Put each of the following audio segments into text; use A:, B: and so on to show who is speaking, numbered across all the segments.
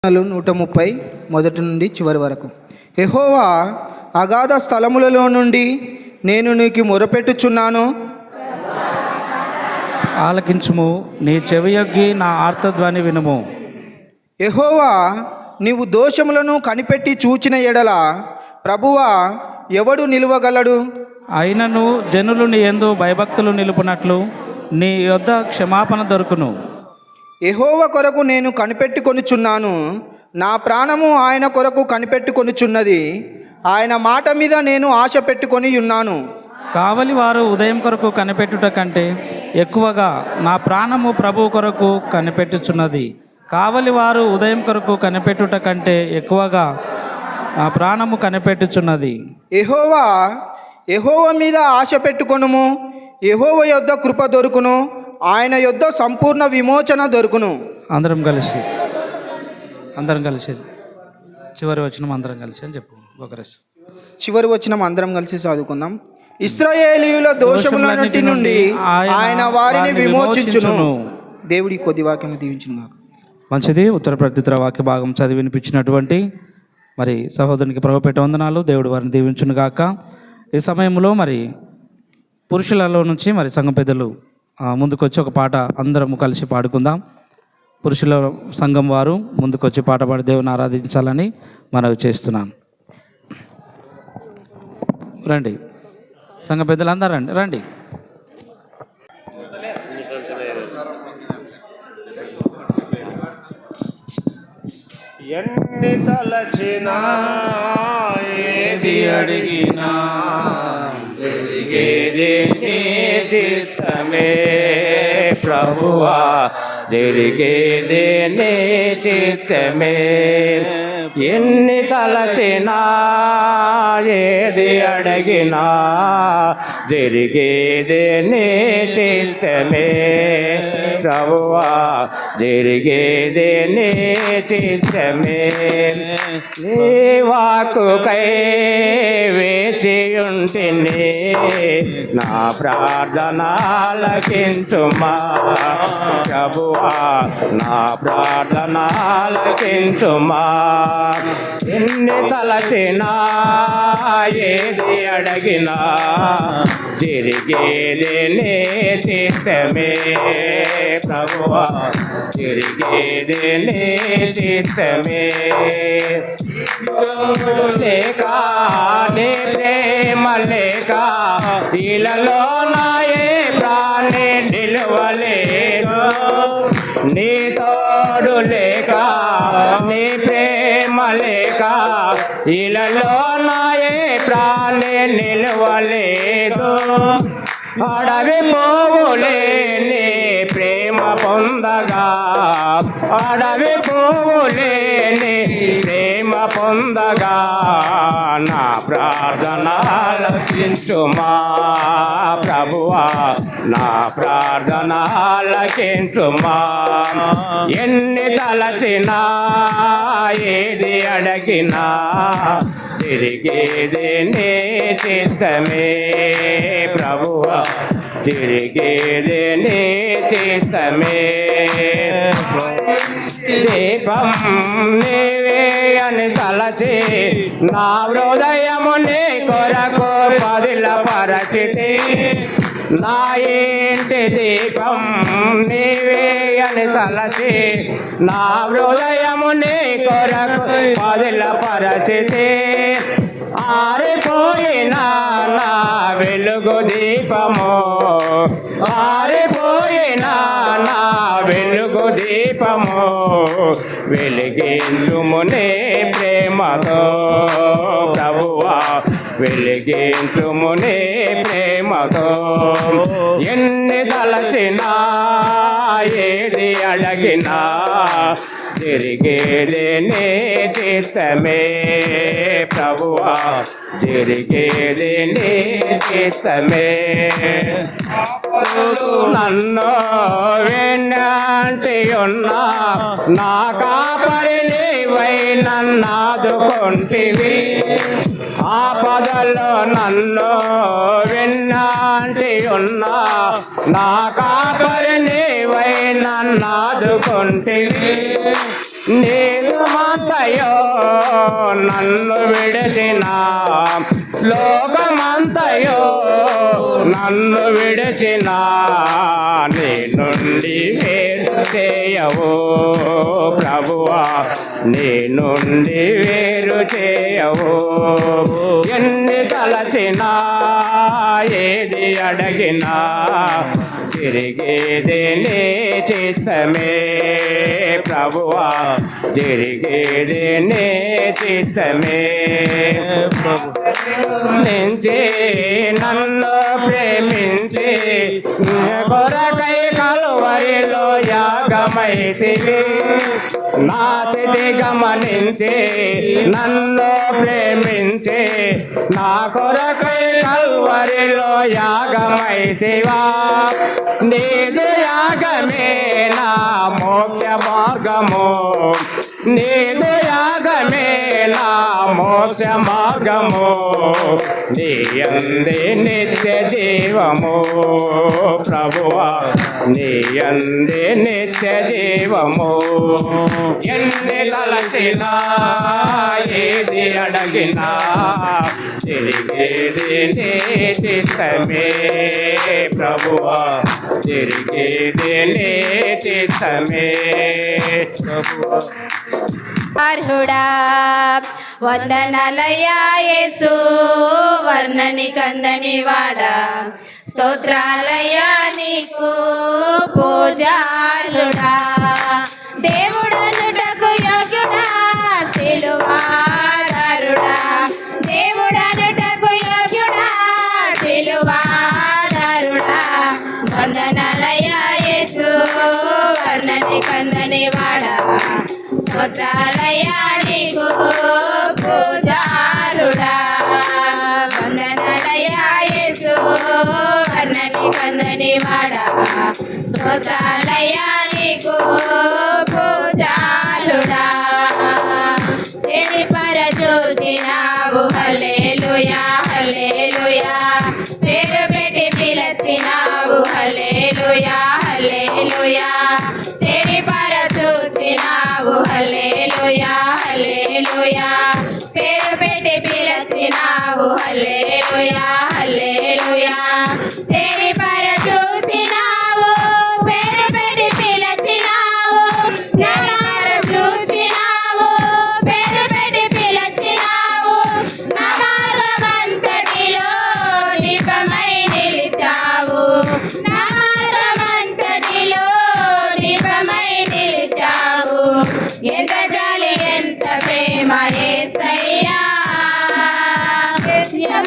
A: 130 మొదటి నుండి చివరి వరకు. యెహోవా, అగాధ స్థలములలో నుండి నేను నీకు మొరపెట్టుచున్నాను,
B: ఆలకించుము, నీ చెవియొగ్గి నా ఆర్తధ్వని వినుము.
A: యెహోవా, నీవు దోషములను కనిపెట్టి చూచిన ఎడల ప్రభువా ఎవడు నిలువగలడు?
B: అయినను జనులు నీ యందు భయభక్తులు నిలుపునట్లు నీ యొద్ద క్షమాపణ దొరుకును.
A: యెహోవా కొరకు నేను కనిపెట్టుకొనుచున్నాను, నా ప్రాణము ఆయన కొరకు కనిపెట్టుకొనుచున్నది. ఆయన మాట మీద నేను ఆశ పెట్టుకొని ఉన్నాను.
B: కావలి వారు ఉదయం కొరకు కనిపెట్టుట కంటే ఎక్కువగా నా ప్రాణము ప్రభువు కొరకు కనిపెట్టుచున్నది. కావలి వారు ఉదయం కొరకు కనిపెట్టుట కంటే ఎక్కువగా నా ప్రాణము కనిపెట్టుచున్నది.
A: యెహోవా మీద ఆశ పెట్టుకొనుము. యెహోవా యొద్ద కృప దొరుకును, ఆయన యొద్ద సంపూర్ణ విమోచన దొరుకును.
B: అందరం కలిసి చివరి వచనం అందరం కలిసి అని చెప్పు.
A: చివరి వచనం అందరం కలిసి చదువుకుందాం. ఇశ్రాయేలీయుల దోషములన్నిటి నుండి ఆయన వారిని విమోచించును. దేవుడి కొద్ది వాక్యం దీవించును.
B: మంచిది. ఉత్తర ప్రత్యుత్తర వాక్య భాగం చదివి వినిపించినటువంటి మరి సహోదరునికి ప్రభుపేట వందనాలు. దేవుడు వారిని దీవించును గాక. ఈ సమయంలో మరి పురుషులలో నుంచి మరి సంఘం పెద్దలు ముందుకొచ్చి ఒక పాట అందరము కలిసి పాడుకుందాం. పురుషుల సంఘం వారు ముందుకొచ్చి పాట పాడి దేవుని ఆరాధించాలని మనవి చేస్తున్నాను. రండి సంఘ పెద్దలందరూ రండి.
C: ఎన్ని తలచినా ఏది అడిగినా జరిగేది నీ చిత్తమే ప్రభువా, జరిగేది నీ చిత్తమే. ఎన్ని తలచినా ఏది అడిగినా జరిగేది నీ చిత్తమే ప్రభువా, జరిగేది నీ చిత్తమే. నీ వాక్కుకై వేచి ఉంటిని, నా ప్రార్థన ఆలకించుమా ప్రభువా, నా ప్రార్థన ఆలకించుమా. ఎన్ని తలచినా ఏది అడిగినా జరిగేది నీ చిత్తమే ప్రభువా, జరిగేది నీ చిత్తమే. లేక నీ ప్రేమ లేక ఇలలో నాయే ప్రాణి నిలువలేదు. నీ తోడు లేక నీ ప్రేమ లేక ఇలలో నాయే ప్రాణి నిలువలేదు. అడవి పువ్వులే నీ ప్రేమ పొందగా, అడవి పువ్వులే నీ ప్రేమ పొందగా, నా ప్రార్థన ఆలకించుమా ప్రభువా, నా ప్రార్థన ఆలకించుమా. ఎన్ని తలచినా ఏది అడిగినా తిరిగేది నీ చిత్తమే ప్రభువా, తిరిగేది నీ చిత్తమే. దీపం నీవే అని తలచి నా హృదయము నీ కొరకు పదిలపరచితి. నా ఇంటి దీపం నీవే అని తలచి నా హృదయము నీ కొరకు పదిలపరచితి. ఆరిపోయినా నా వెలుగు దీపము, ఆరిపోయినా నా వెలుగు దీపము, వెలిగించుము నీ ప్రేమతో ప్రభువా, వెలిగించుము నీ ప్రేమతో. ఎన్ని తలచినా ఏది అడిగినా జరిగేది నీ చిత్తమే ప్రభువా, జరిగేది నీ చిత్తమే. నన్ను వెన్నంటి ఉన్నా నా కాపరి నీవైన నన్నాదుకొంటివి, ఆపదలో నన్ను విన్నాంటి ఉన్నా, నా కాపరి నీవై నన్నాదుకొంటివి. నేను మంతయో నన్ను విడిచిన, లోకమంతయో నన్ను విడిచిన, నీ నుండి వేరు చేయవు ప్రభువా, నీ నుండి వేరు చేయవు. ఎన్ని తలచినా ఏది అడిగినా తిరిగేదే నీ చిత్తమే ప్రభువా, తిరిగేదే నీ చిత్తమే. నుంచి నన్ను ప్రేమించి కొరకై కలువరిలో యాగమైతివి, నా స్థితి గమనించి నన్ను ప్రేమించి నా కొరకై కలువరిలో యాగమైతివా. నీదు యాగమే నా మోక్ష మార్గము, నీదు యాగమే నా మోక్ష మార్గము, నీ యందే నిత్య జీవము ప్రభువా, నీ యందే నిత్య జీవము. ఎన్ని తలచినా ఏది అడిగినా తిరిగేది నీ చిత్తమే ప్రభువా, తిరిగేది నీ చిత్తమే ప్రభువా.
D: అర్హుడా వందనాలయ్యా యేసు, వర్ణని కందని వాడా, స్తోత్రాలయ్యా నీకు పూజార్హుడా. దేవుడనుటకు యోగ్యుడా, సిలువాదారుడా, దేవుడనుటకు యోగ్యుడా, సిలువాదారుడా. వందనాలయ్యా యేసు, వర్ణని కందని వాడా, స్తోత్రాలయ్యా నీకు పూజారుడా. వందనాలయ్యా యేసు, వర్ణని కందని వాడా, స్తోత్రాలయ్యా నీకు పూజారుడా. చూసినావు హల్లెలూయా హల్లెలూయా, పేరు పెట్టి పిలిచినావు హల్లెలూయా హల్లెలూయా, చూసినావు హల్లెలూయా హల్లెలూయా, పేరు పెట్టి పిలిచినావు హల్లెలూయా హల్లెలూయా, చూసినావు పేరు పెట్టి పిలిచినావు, చూసినావు పేరు పెట్టి పిలిచినావు, నా మార్గమంతటిలో దీపమై నిలిచావు, నా మార్గమంతటిలో దీపమై నిలిచావు. ఎంత జాలి ఎంత ప్రేమ యేసయ్యా,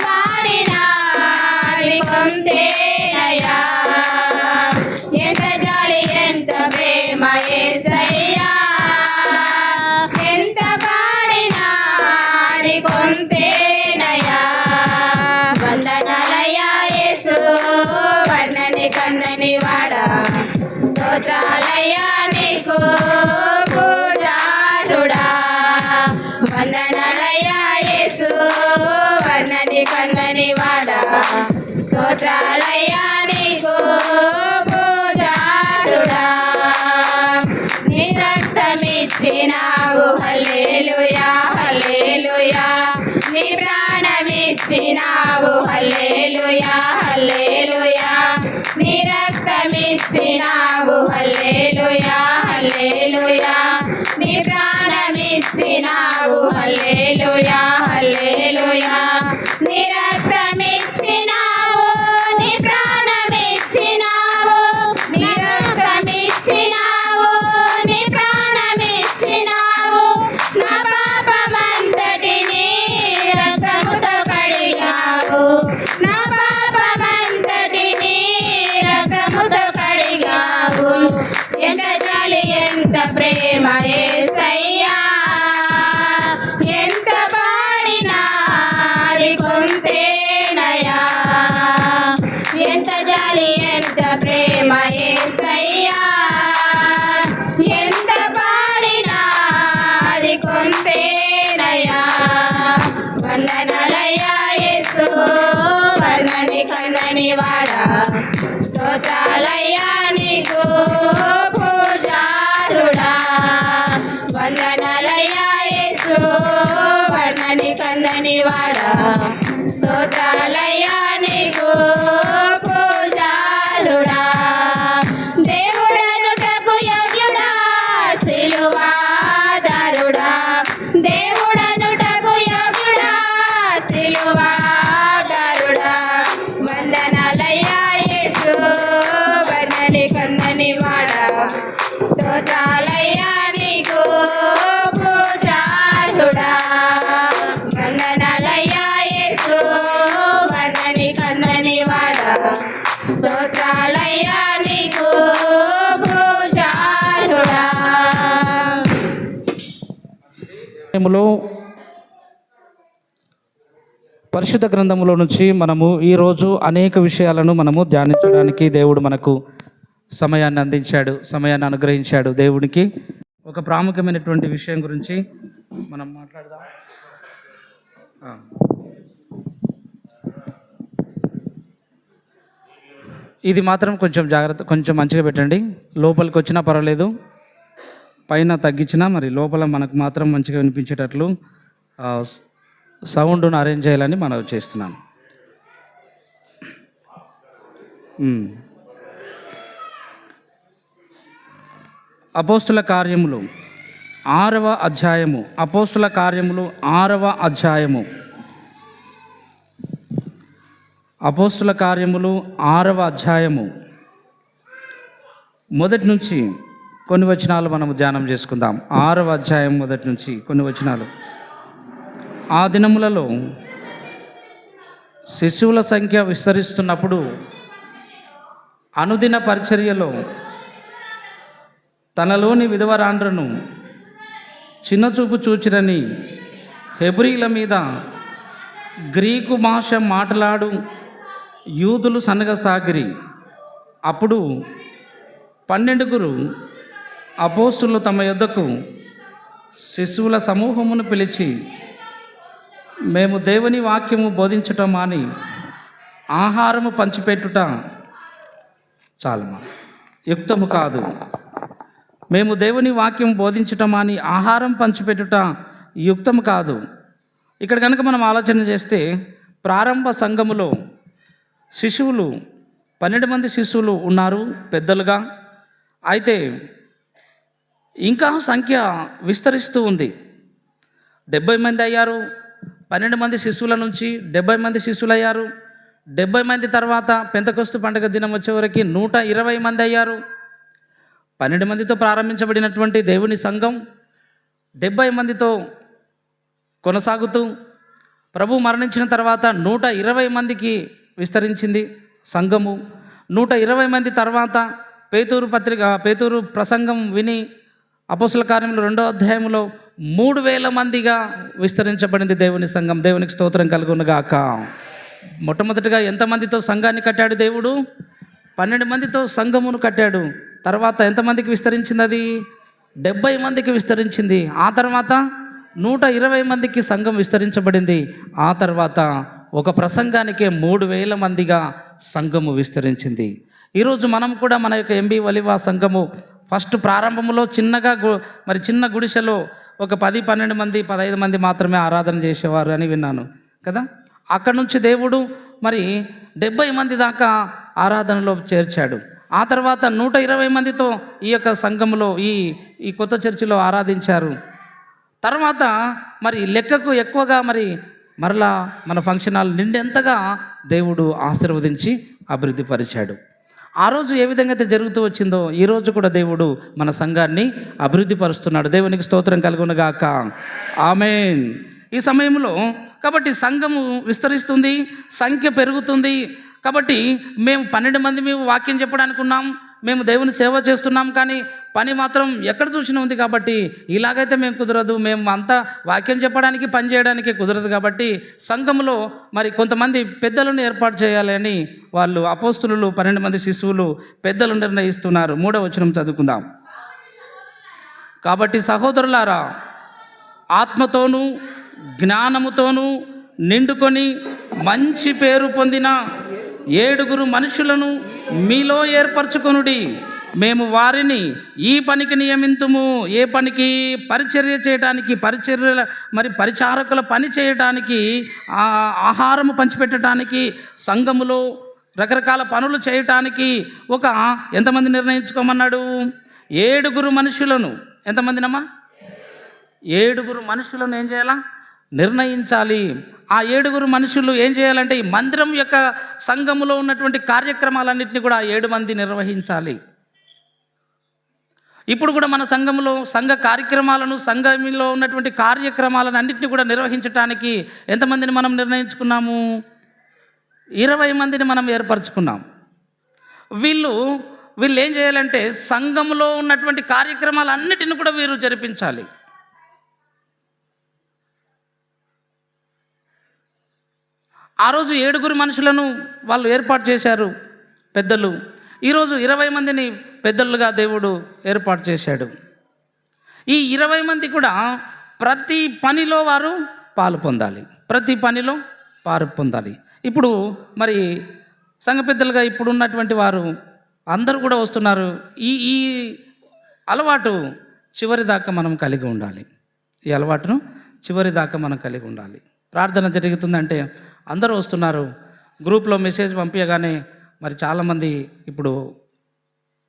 D: పాడినా కొంతేనయ్యా. ఎంత జాలి ఎంత ప్రేమ యేసయ్యా, ఎంత పాడినా కొంతేనయ్యా. వందనాలయ్యా యేసు, వర్ణని కందని వాడా, స్తోత్రాలయ్యా నీకు పూజారుడా. వందనాలయ్యా యేసు, వర్ణని కందని వాడా, స్తోత్రాలయ్యా నీకు పూజారుడా. నీ రక్తమిచ్చినావు హల్లెలూయా హల్లెలూయా, నీ ప్రాణమిచ్చినావు హల్లెలూయా హల్లెలూయా, నీ రక్తమిచ్చినావు హల్లెలూయా హల్లెలూయా, నీ ప్రాణమిచ్చినావు హల్లెలూయా హల్లెలూయా, నీ రక్తమిచ్చినావు, నీ ప్రాణమిచ్చినావు, నీ రక్తమిచ్చినావు, నీ ప్రాణమిచ్చినావు. నా పాపమంతటిని రక్తముతో కడిగావు, నా పాపమంతటిని రక్తముతో కడిగావు. ఎంత జాలి ఎంత ప్రేమ యేసయ్యా, ఎంత పాడినా కొంతే స్తోత్రాలయ్యా నీకు పూజారుడా వందనాలయ్యా యేసు వర్ణని కందని వాడా స్తోత్రాలయ్యా నీకు పూజారుడా దేవుడనుటకు యోగ్యుడా సిలువాదారుడా దేవుడనుటకు యోగ్యుడా సిలువాదారుడా వందనాలయ్యా యేసు వర్ణని కందని వాడా స్తోత్రాలయ్యా నీకు పూజారుడా వందనాలయ్యా యేసు వర్ణని కందని వాడా స్తోత్రాలయ్యా నీకు పూజారుడా
B: సమయంలో పరిశుద్ధ గ్రంథములో నుంచి మనము ఈరోజు అనేక విషయాలను మనము ధ్యానించడానికి దేవుడు మనకు సమయాన్ని అందించాడు, సమయాన్ని అనుగ్రహించాడు. దేవునికి ఒక ప్రాముఖ్యమైనటువంటి విషయం గురించి మనం మాట్లాడదాం. ఇది మాత్రం కొంచెం జాగ్రత్త, కొంచెం మంచిగా పెట్టండి. లోపలికి వచ్చినా పర్వాలేదు, పైన తగ్గించినా మరి లోపల మనకు మాత్రం మంచిగా వినిపించేటట్లు సౌండ్ను అరేంజ్ చేయాలని మనం చేస్తున్నాను. అపోస్తుల కార్యములు 6వ అధ్యాయము. అపోస్తుల కార్యములు 6వ అధ్యాయము. అపోస్తుల కార్యములు 6వ అధ్యాయము మొదటి నుంచి కొన్ని వచనాలు మనము ధ్యానం చేసుకుందాం. 6వ అధ్యాయం మొదటి నుంచి కొన్ని వచనాలు. ఆ దినములలో శిశువుల సంఖ్య విస్తరిస్తున్నప్పుడు అనుదిన పరిచర్యలో తనలోని విధవరాండ్రను చిన్నచూపు చూచిరని హెబ్రీల మీద గ్రీకు భాష మాట్లాడు యూదులు సనగసాగిరి. అప్పుడు 12 అపోస్తులు తమ యొద్దకు శిశువుల సమూహమును పిలిచి, మేము దేవుని వాక్యము బోధించటం మాని ఆహారము పంచిపెట్టుట చాలమా యుక్తము కాదు. మేము దేవుని వాక్యం బోధించటం మాని ఆహారం పంచిపెట్టుట యుక్తము కాదు. ఇక్కడ కనుక మనం ఆలోచన చేస్తే ప్రారంభ సంఘములో శిశువులు 12 మంది శిశువులు ఉన్నారు పెద్దలుగా. అయితే ఇంకా సంఖ్య విస్తరిస్తూ ఉంది. 70 మంది అయ్యారు. 12 మంది శిశువుల నుంచి 70 మంది శిశువులు అయ్యారు. 70 మంది తర్వాత పెంతెకొస్తు పండుగ దినం వచ్చేవరకు 120 మంది అయ్యారు. 12 మందితో ప్రారంభించబడినటువంటి దేవుని సంఘం 70 మందితో కొనసాగుతూ ప్రభు మరణించిన తర్వాత 120 మందికి విస్తరించింది సంఘము. 120 మంది తర్వాత పేతురు ప్రసంగం విని అపోస్తుల కార్యములు 2వ అధ్యాయంలో 3000 మందిగా విస్తరించబడింది దేవుని సంఘం. దేవునికి స్తోత్రం కలుగునుగాక. మొట్టమొదటిగా ఎంతమందితో సంఘాన్ని కట్టాడు దేవుడు? 12 మందితో సంఘమును కట్టాడు. తర్వాత ఎంతమందికి విస్తరించింది? అది 70 మందికి విస్తరించింది. ఆ తర్వాత 120 మందికి సంఘం విస్తరించబడింది. ఆ తర్వాత ఒక ప్రసంగానికే 3000 మందిగా సంఘము విస్తరించింది. ఈరోజు మనం కూడా మన యొక్క ఎంబీ వలివా సంఘము ఫస్ట్ ప్రారంభంలో చిన్నగా చిన్న గుడిసెలో ఒక 10-12 మంది 15 మంది మాత్రమే ఆరాధన చేసేవారు అని విన్నాను కదా. అక్కడ నుంచి దేవుడు 70 మంది దాకా ఆరాధనలో చేర్చాడు. ఆ తర్వాత 120 మందితో ఈ యొక్క సంఘములో ఈ కొత్త చర్చిలో ఆరాధించారు. తర్వాత లెక్కకు ఎక్కువగా మరలా మన ఫంక్షన్ హాల్ నిండెంతగా దేవుడు ఆశీర్వదించి అభివృద్ధి పరిచాడు. ఆ రోజు ఏ విధంగా అయితే జరుగుతూ వచ్చిందో ఈరోజు కూడా దేవుడు మన సంఘాన్ని అభివృద్ధి పరుస్తున్నాడు. దేవునికి స్తోత్రం కలుగునుగాక. ఆమేన్. ఈ సమయంలో కాబట్టి సంఘము విస్తరిస్తుంది, సంఖ్య పెరుగుతుంది. కాబట్టి మేము 12 మంది మేము వాక్యం చెప్పడానికి ఉన్నాం, మేము దేవుని సేవ చేస్తున్నాం, కానీ పని మాత్రం ఎక్కడ చూసినా ఉంది. కాబట్టి ఇలాగైతే మేము కుదరదు, మేము అంతా వాక్యం చెప్పడానికి పని చేయడానికి కుదరదు. కాబట్టి సంఘంలో కొంతమంది పెద్దలను ఏర్పాటు చేయాలి అని వాళ్ళు అపోస్తులు 12 మంది శిశువులు పెద్దలు నిర్ణయిస్తున్నారు. 3వ వచనం చదువుకుందాం. కాబట్టి సహోదరులారా, ఆత్మతోనూ జ్ఞానముతోనూ నిండుకొని మంచి పేరు పొందిన 7 మనుషులను మీలో ఏర్పరచుకొనుడి, మేము వారిని ఈ పనికి నియమింతుము. ఏ పనికి? పరిచర్య చేయడానికి, పరిచారకుల పని చేయడానికి, ఆహారము పంచిపెట్టడానికి, సంఘములో రకరకాల పనులు చేయటానికి ఎంతమంది నిర్ణయించుకోమన్నాడు? 7 మనుషులను. ఎంతమందినమ్మా? 7 మనుషులను ఏం చేయాలా? నిర్ణయించాలి. ఆ 7 మనుషులు ఏం చేయాలంటే ఈ మందిరం యొక్క సంఘములో ఉన్నటువంటి కార్యక్రమాలన్నింటినీ కూడా 7 మంది నిర్వహించాలి. ఇప్పుడు కూడా మన సంఘంలో సంఘ కార్యక్రమాలను, సంఘంలో ఉన్నటువంటి కార్యక్రమాలను అన్నింటినీ కూడా నిర్వహించడానికి ఎంతమందిని మనం నిర్ణయించుకున్నాము? 20 మందిని మనం ఏర్పరచుకున్నాం. వీళ్ళు ఏం చేయాలంటే సంఘంలో ఉన్నటువంటి కార్యక్రమాలన్నిటిని కూడా వీరు జరిపించాలి. ఆ రోజు 7 మనుషులను వాళ్ళు ఏర్పాటు చేశారు పెద్దలు. ఈరోజు 20 మందిని పెద్దలుగా దేవుడు ఏర్పాటు చేశాడు. ఈ 20 మంది కూడా ప్రతి పనిలో వారు పాలు పొందాలి. ప్రతి పనిలో పాలు పొందాలి. ఇప్పుడు మరి సంఘ పెద్దలుగా ఇప్పుడు ఉన్నటువంటి వారు అందరూ కూడా వస్తున్నారు. ఈ అలవాటు చివరి దాకా మనం కలిగి ఉండాలి. ఈ అలవాటును చివరి దాకా మనం కలిగి ఉండాలి. ప్రార్థన జరుగుతుందంటే అందరూ వస్తున్నారు. గ్రూప్లో మెసేజ్ పంపించగానే మరి చాలామంది ఇప్పుడు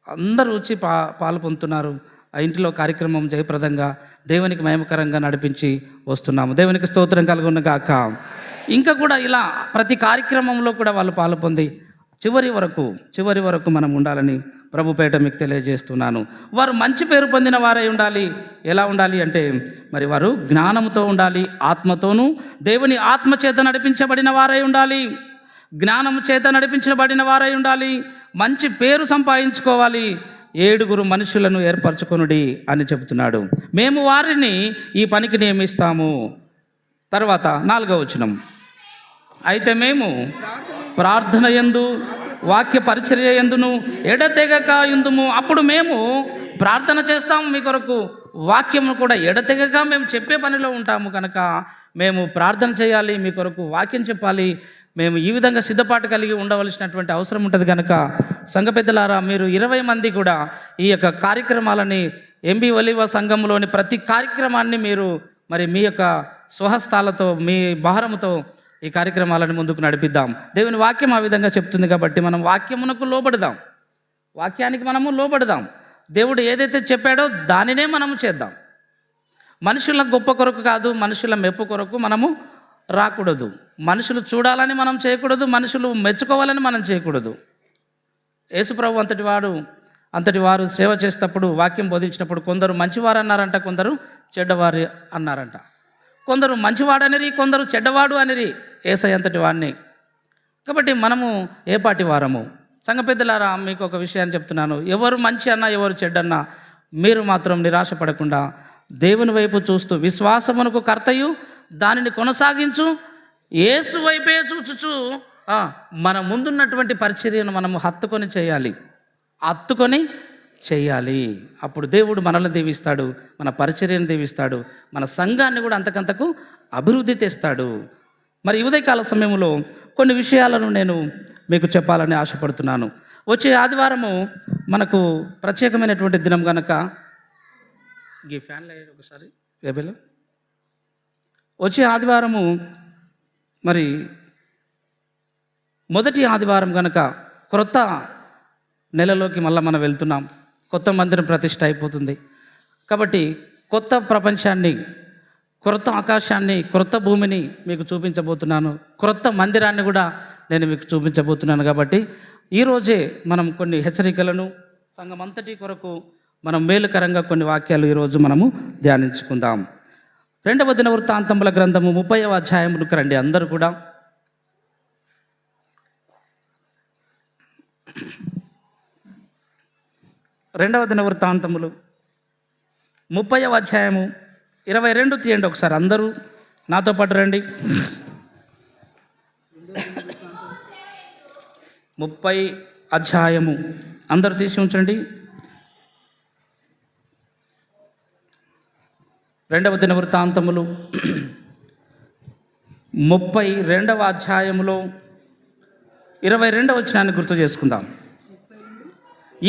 B: అందరూ వచ్చి పాలు పొందుతున్నారు. ఆ ఇంటిలో కార్యక్రమం జయప్రదంగా దేవునికి మహిమకరంగా నడిపించి వస్తున్నాము. దేవునికి స్తోత్రం కలుగును గాక. ఇంకా కూడా ఇలా ప్రతి కార్యక్రమంలో కూడా వాళ్ళు పాలు పొంది చివరి వరకు మనం ఉండాలని ప్రభుపేట మీకు తెలియజేస్తున్నాను. వారు మంచి పేరు పొందిన వారై ఉండాలి. ఎలా ఉండాలి అంటే మరి వారు జ్ఞానంతో ఉండాలి, ఆత్మతోనూ దేవుని ఆత్మచేత నడిపించబడిన వారై ఉండాలి. జ్ఞానం చేత నడిపించబడిన వారై ఉండాలి. మంచి పేరు సంపాదించుకోవాలి. 7 మనుషులను ఏర్పరచుకొనుడి అని చెబుతున్నాడు. మేము వారిని ఈ పనికి నియమిస్తాము. తర్వాత 4వ వచనం, అయితే మేము ప్రార్థన యందు వాక్య పరిచర్య యందును ఎడతెగక యుందుము. అప్పుడు మేము ప్రార్థన చేస్తాము మీ కొరకు, వాక్యము కూడా ఎడతెగక మేము చెప్పే పనిలో ఉంటాము కనుక మేము ప్రార్థన చేయాలి, మీ కొరకు వాక్యం చెప్పాలి. మేము ఈ విధంగా సిద్ధపాటు కలిగి ఉండవలసినటువంటి అవసరం ఉంటుంది కనుక సంఘ పెద్దలారా, మీరు 20 మంది కూడా ఈ యొక్క కార్యక్రమాలని ఎంబీ ఒలివ సంఘంలోని ప్రతి కార్యక్రమాన్ని మీరు మరి మీ యొక్క స్వహస్తాలతో, మీ భారముతో ఈ కార్యక్రమాలను ముందుకు నడిపిద్దాం. దేవుని వాక్యం ఆ విధంగా చెప్తుంది కాబట్టి మనం వాక్యమునకు లోబడదాం, వాక్యానికి మనము లోబడదాం. దేవుడు ఏదైతే చెప్పాడో దానినే మనము చేద్దాం. మనుషుల గొప్ప కొరకు కాదు, మనుషుల మెప్పు కొరకు మనము రాకూడదు. మనుషులు చూడాలని మనం చేయకూడదు, మనుషులు మెచ్చుకోవాలని మనం చేయకూడదు. యేసుప్రభు అంతటి వారు సేవ చేసేటప్పుడు, వాక్యం బోధించినప్పుడు కొందరు మంచివారు అన్నారంట, కొందరు చెడ్డవారు అన్నారంట. కొందరు మంచివాడనిరి, కొందరు చెడ్డవాడు అనిరి యేసయ్య అంతటి వాడిని. కాబట్టి మనము ఏ పాటి వారము? సంఘ పెద్దలారా, మీకు ఒక విషయాన్ని చెప్తున్నాను. ఎవరు మంచి అన్నా ఎవరు చెడ్డన్నా మీరు మాత్రం నిరాశపడకుండా దేవుని వైపు చూస్తూ, విశ్వాసమునకు కర్తయు దానిని కొనసాగించు యేసు వైపే చూచుచు మన ముందున్నటువంటి పరిచర్యను మనము హత్తుకొని చేయాలి. అప్పుడు దేవుడు మనల్ని దీవిస్తాడు, మన పరిచర్యను దీవిస్తాడు, మన సంఘాన్ని కూడా అంతకంతకు అభివృద్ధి తెస్తాడు. మరి ఈ ఉదయకాల సమయంలో కొన్ని విషయాలను నేను మీకు చెప్పాలని ఆశపడుతున్నాను. వచ్చే ఆదివారము మనకు ప్రత్యేకమైనటువంటి దినం కనుక ఈ ఫ్యాన్ లైట్ ఒకసారి వేబేలో. వచ్చే ఆదివారము మరి మొదటి ఆదివారం కనుక క్రొత్త నెలలోకి మళ్ళీ మనం వెళ్తున్నాం. కొత్త మందిరం ప్రతిష్ఠ అయిపోతుంది కాబట్టి కొత్త ప్రపంచాన్ని, క్రొత్త ఆకాశాన్ని, క్రొత్త భూమిని మీకు చూపించబోతున్నాను. క్రొత్త మందిరాన్ని కూడా నేను మీకు చూపించబోతున్నాను. కాబట్టి ఈరోజే మనం కొన్ని హెచ్చరికలను సంఘం అంతటి కొరకు మనం మేలుకరంగా కొన్ని వాక్యాలు ఈరోజు మనము ధ్యానించుకుందాం. 2వ దినవృత్తాంతముల గ్రంథము 30వ అధ్యాయములకు రండి అందరూ కూడా. 2వ దినవృత్తాంతములు 30వ అధ్యాయము 22 తీయండి ఒకసారి అందరూ నాతో పాటు రండి. 30 అధ్యాయము అందరూ తీసి ఉంచండి. 2వ దినవృత్తాంతములు 32వ అధ్యాయములో 22వ వచనాన్ని గుర్తు చేసుకుందాం.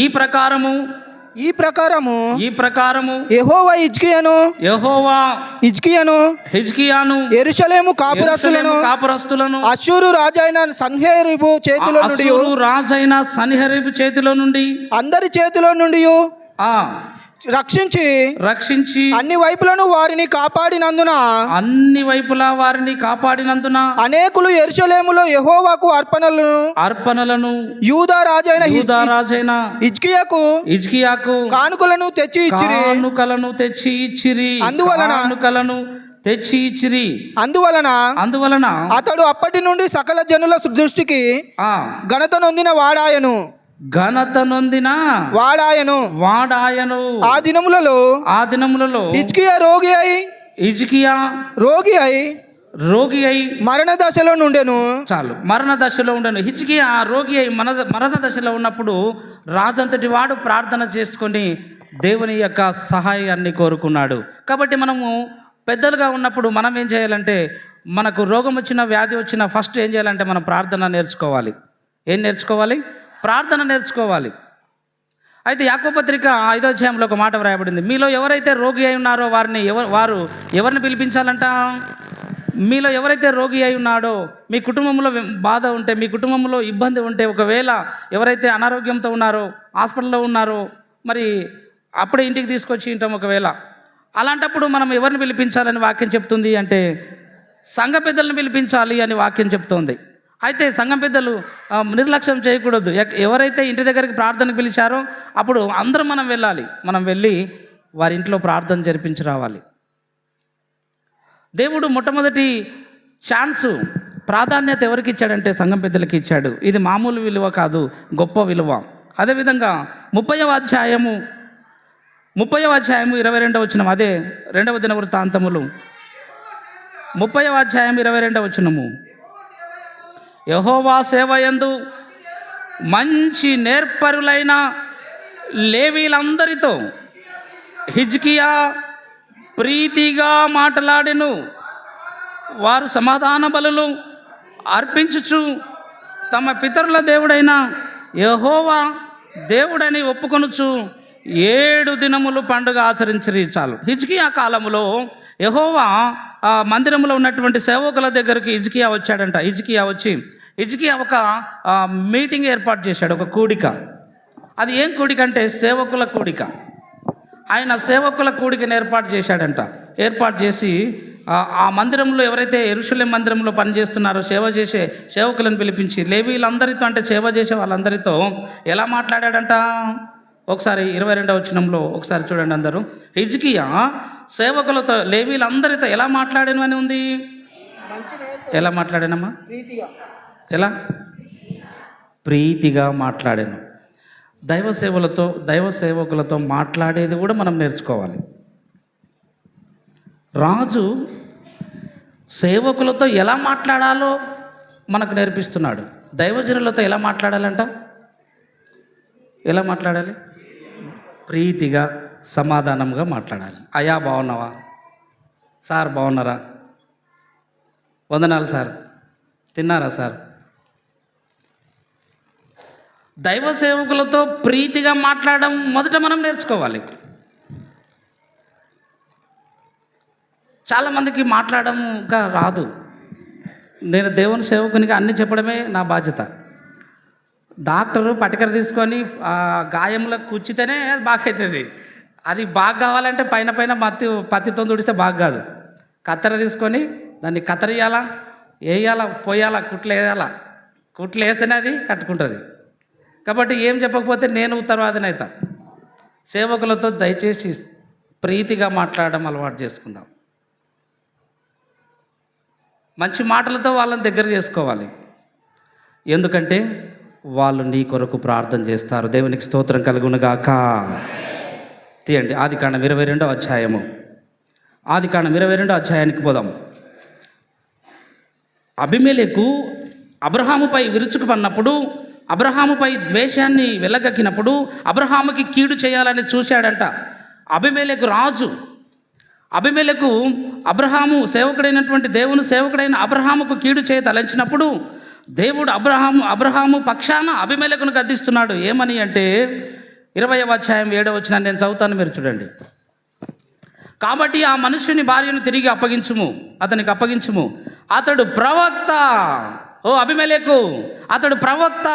B: ఈ ప్రకారము
A: యెహోవా హిజ్కియాను యెరూషలేము కాపురస్తులను అష్షూరు రాజైన సన్హెరీబు చేతిలో నుండి అందరి చేతిలో నుండి రక్షించి అన్ని వైపులను వారిని కాపాడినందున అనేకులు యెరూషలేములో యెహోవాకు అర్పణలను యూదా రాజైన హిజ్కియాకు కానుకలను తెచ్చి ఇచ్చిరి అందువలన అతడు అప్పటి నుండి సకల జనుల దృష్టికి ఘనత నొందిన వాడాయను. ఆ దినములలో హిజ్కియా రోగి అయి మరణ దశలో ఉండెను.
B: హిజ్కియా రోగి అయి మరణ దశలో ఉన్నప్పుడు రాజంతటి వాడు ప్రార్థన చేసుకొని దేవుని యొక్క సహాయాన్ని కోరుకున్నాడు. కాబట్టి మనము పెద్దలుగా ఉన్నప్పుడు మనం ఏం చేయాలంటే, మనకు రోగం వచ్చిన వ్యాధి వచ్చిన ఫస్ట్ ఏం చేయాలంటే మనం ప్రార్థన నేర్చుకోవాలి. ప్రార్థన నేర్చుకోవాలి. అయితే యాకోబు పత్రిక 5వ అధ్యాయంలో ఒక మాట వ్రాయబడింది. మీలో ఎవరైతే రోగి అయి ఉన్నారో ఎవరిని పిలిపించాలంట? మీలో ఎవరైతే రోగి అయి ఉన్నాడో, మీ కుటుంబంలో బాధ ఉంటే, మీ కుటుంబంలో ఇబ్బంది ఉంటే, ఒకవేళ ఎవరైతే అనారోగ్యంతో ఉన్నారో, హాస్పిటల్లో ఉన్నారో, మరి అప్పుడే ఇంటికి తీసుకొచ్చి ఉంటాం, ఒకవేళ అలాంటప్పుడు మనం ఎవరిని పిలిపించాలని వాక్యం చెప్తుంది అంటే సంఘ పెద్దలను పిలిపించాలి అని వాక్యం చెప్తోంది. అయితే సంఘం పెద్దలు నిర్లక్ష్యం చేయకూడదు. ఎవరైతే ఇంటి దగ్గరికి ప్రార్థనకు పిలిచారో అప్పుడు అందరం మనం వెళ్ళి వారి ఇంట్లో ప్రార్థన జరిపించి రావాలి. దేవుడు మొట్టమొదటి ప్రాధాన్యత ఎవరికి ఇచ్చాడంటే సంఘం పెద్దలకి ఇచ్చాడు. ఇది మామూలు విలువ కాదు, గొప్ప విలువ. అదేవిధంగా 30వ అధ్యాయము 22వ వచనం, అదే 2వ దినవృత్తాంతములు 30వ అధ్యాయం 22వ వచనము. యెహోవా సేవయందు మంచి నేర్పరులైన లేవీలందరితో హిజ్కియా ప్రీతిగా మాట్లాడెను. వారు సమాధాన బలులు అర్పించుచు తమ పితరుల దేవుడైన యెహోవా దేవుడని ఒప్పుకొనుచు 7 దినములు పండుగ ఆచరించిరి. చాలు. హిజ్కియా కాలములో యెహోవా మందిరంలో ఉన్నటువంటి సేవకుల దగ్గరికి హిజ్కియా వచ్చాడంట. హిజ్కియా ఒక మీటింగ్ ఏర్పాటు చేశాడు, ఒక కూడిక. అది ఏం కూడిక అంటే సేవకుల కూడిక. ఆయన సేవకుల కూడికను ఏర్పాటు చేశాడంట. ఏర్పాటు చేసి ఆ మందిరంలో ఎవరైతే యెరూషలేము మందిరంలో పనిచేస్తున్నారో సేవ చేసే సేవకులను పిలిపించి లేవీలందరితో, అంటే సేవ చేసే వాళ్ళందరితో ఎలా మాట్లాడాడంట? ఒకసారి 22వ వచనంలో ఒకసారి చూడండి అందరూ. హిజ్కియా సేవకులతో లేవీలందరితో ఎలా మాట్లాడాను అని ఉంది. ఎలా మాట్లాడానమ్మా? ఎలా? ప్రీతిగా మాట్లాడాను. దైవ సేవకులతో మాట్లాడేది కూడా మనం నేర్చుకోవాలి. రాజు సేవకులతో ఎలా మాట్లాడాలో మనకు నేర్పిస్తున్నాడు. దైవజనులతో ఎలా మాట్లాడాలంట? ఎలా మాట్లాడాలి? ప్రీతిగా సమాధానంగా మాట్లాడాలి. అయ్యా బాగున్నావా? సార్ బాగున్నారా? వందనాలు సార్. తిన్నారా సార్? దైవ సేవకులతో ప్రీతిగా మాట్లాడడం మొదట మనం నేర్చుకోవాలి. చాలామందికి మాట్లాడడంగా రాదు. నేను దేవుని సేవకునిగా అన్నీ చెప్పడమే నా బాధ్యత. డాక్టరు పటికర తీసుకొని గాయంలో కూర్చితేనే అది బాగా అవుతుంది. అది బాగా కావాలంటే పైన పత్తితో తుడిస్తే బాగా కాదు. కత్తెర తీసుకొని దాన్ని కత్తరియాలా, వేయాలా, పోయాలా, కుట్లు వేస్తేనే అది కట్టుకుంటుంది. కాబట్టి ఏం చెప్పకపోతే నేను ఉత్తరవాదిని అవుతా. సేవకులతో దయచేసి ప్రీతిగా మాట్లాడడం అలవాటు చేసుకుందాం. మంచి మాటలతో వాళ్ళని దగ్గర చేసుకోవాలి. ఎందుకంటే వాళ్ళు నీ కొరకు ప్రార్థన చేస్తారు. దేవునికి స్తోత్రం కలుగునుగాక. తీయండి ఆదికాండం 22వ అధ్యాయము. ఆదికాండం 22వ అధ్యాయానికి పోదాం. అబీమెలెకు అబ్రహాముపై విరుచుకుపడినప్పుడు, అబ్రహాముపై ద్వేషాన్ని వెళ్ళగక్కినప్పుడు, అబ్రహాముకి కీడు చేయాలని చూశాడంట. అబీమెలెకు రాజు. అబీమెలెకు అబ్రహాము సేవకుడైనటువంటి దేవుని సేవకుడైన అబ్రహాముకు కీడు చేయ తలంచినప్పుడు దేవుడు అబ్రహాము పక్షాన అబీమెలెకును గద్దిస్తున్నాడు. ఏమని అంటే, 20వ అధ్యాయం 7వ వచనాన్ని నేను చదువుతాను, మీరు చూడండి. కాబట్టి ఆ మనుష్యుని భార్యను తిరిగి అతనికి అప్పగించుము. అతడు ప్రవక్త. ఓ అబీమెలెకు, అతడు ప్రవక్త.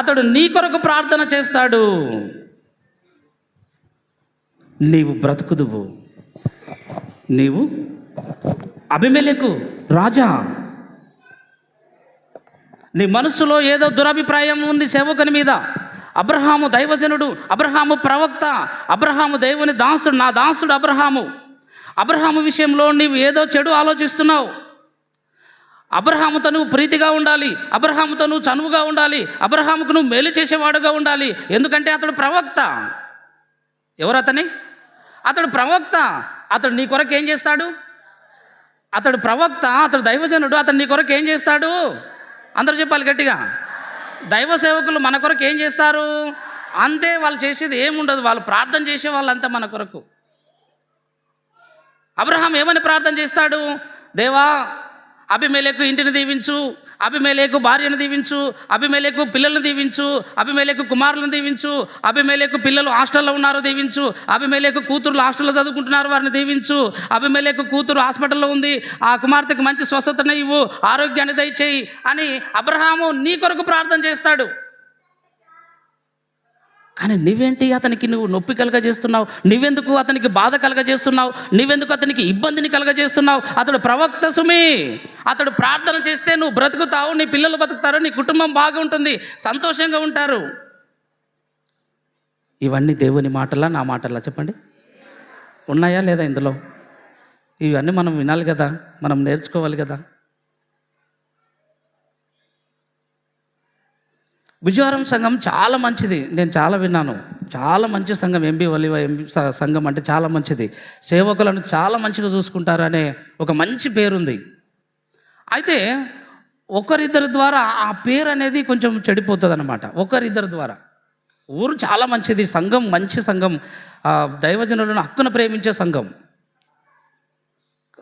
B: అతడు నీ కొరకు ప్రార్థన చేస్తాడు, నీవు బ్రతుకుదువు. నీవు అబీమెలెకు రాజా, నీ మనసులో ఏదో దురభిప్రాయం ఉంది సేవకుని మీద. అబ్రహాము దైవజనుడు, అబ్రహాము ప్రవక్త, అబ్రహాము దేవుని దాసుడు, నా దాసుడు అబ్రహాము విషయంలో నీవు ఏదో చెడు ఆలోచిస్తున్నావు. అబ్రహాముతో నువ్వు ప్రీతిగా ఉండాలి, అబ్రహాముతో నువ్వు చనువుగా ఉండాలి, అబ్రహాముకు నువ్వు మేలు చేసేవాడుగా ఉండాలి. ఎందుకంటే అతడు ప్రవక్త. ఎవరు అతని? అతడు ప్రవక్త. అతడు నీ కొరకు ఏం చేస్తాడు? అతడు ప్రవక్త, అతడు దైవజనుడు, అతడు నీ కొరకు ఏం చేస్తాడు? అందరూ చెప్పాలి గట్టిగా. దైవ సేవకులు మన కొరకు ఏం చేస్తారు? అంతే, వాళ్ళు చేసేది ఏముండదు, వాళ్ళు ప్రార్థన చేసే వాళ్ళంతా మన కొరకు. అబ్రహాం ఏమని ప్రార్థన చేస్తాడు? దేవా, అబీమెలెకు ఇంటిని దీవించు, అబీమెలెకు భార్యను దీవించు, అబీమెలెకు పిల్లలను దీవించు, అబీమెలెకు కుమారులను దీవించు, అబీమెలెకు పిల్లలు హాస్టల్లో ఉన్నారో దీవించు, అబీమెలెకు కూతురు హాస్టల్లో చదువుకుంటున్నారు వారిని దీవించు, అబీమెలెకు కూతురు హాస్పిటల్లో ఉంది, ఆ కుమార్తెకు మంచి స్వస్థతను ఇవ్వు, ఆరోగ్యాన్ని దయచేయి అని అబ్రహాము నీ కొరకు ప్రార్థన చేస్తాడు. కానీ నువ్వేంటి అతనికి నువ్వు నొప్పి కలగజేస్తున్నావు? నువ్వెందుకు అతనికి బాధ కలగజేస్తున్నావు? నువ్వెందుకు అతనికి ఇబ్బందిని కలగజేస్తున్నావు? అతడు ప్రవక్త సుమి. అతడు ప్రార్థన చేస్తే నువ్వు బ్రతుకుతావు, నీ పిల్లలు బతుకుతారు, నీ కుటుంబం బాగుంటుంది, సంతోషంగా ఉంటారు. ఇవన్నీ దేవుని మాటలా నా మాటలా చెప్పండి? ఉన్నాయా లేదా ఇందులో? ఇవన్నీ మనం వినాలి కదా, మనం నేర్చుకోవాలి కదా. విజయవరం సంఘం చాలా మంచిది, నేను చాలా విన్నాను. చాలా మంచి సంఘం, ఎంబీ వలివ సంఘం అంటే చాలా మంచిది, సేవకులను చాలా మంచిగా చూసుకుంటారు అనే ఒక మంచి పేరుంది. అయితే ఒకరిద్దరి ద్వారా ఆ పేరు అనేది కొంచెం చెడిపోతుంది అన్నమాట. ఒకరిద్దరి ద్వారా. ఊరు చాలా మంచిది, సంఘం మంచి సంఘం, దైవజనులను హక్కును ప్రేమించే సంఘం.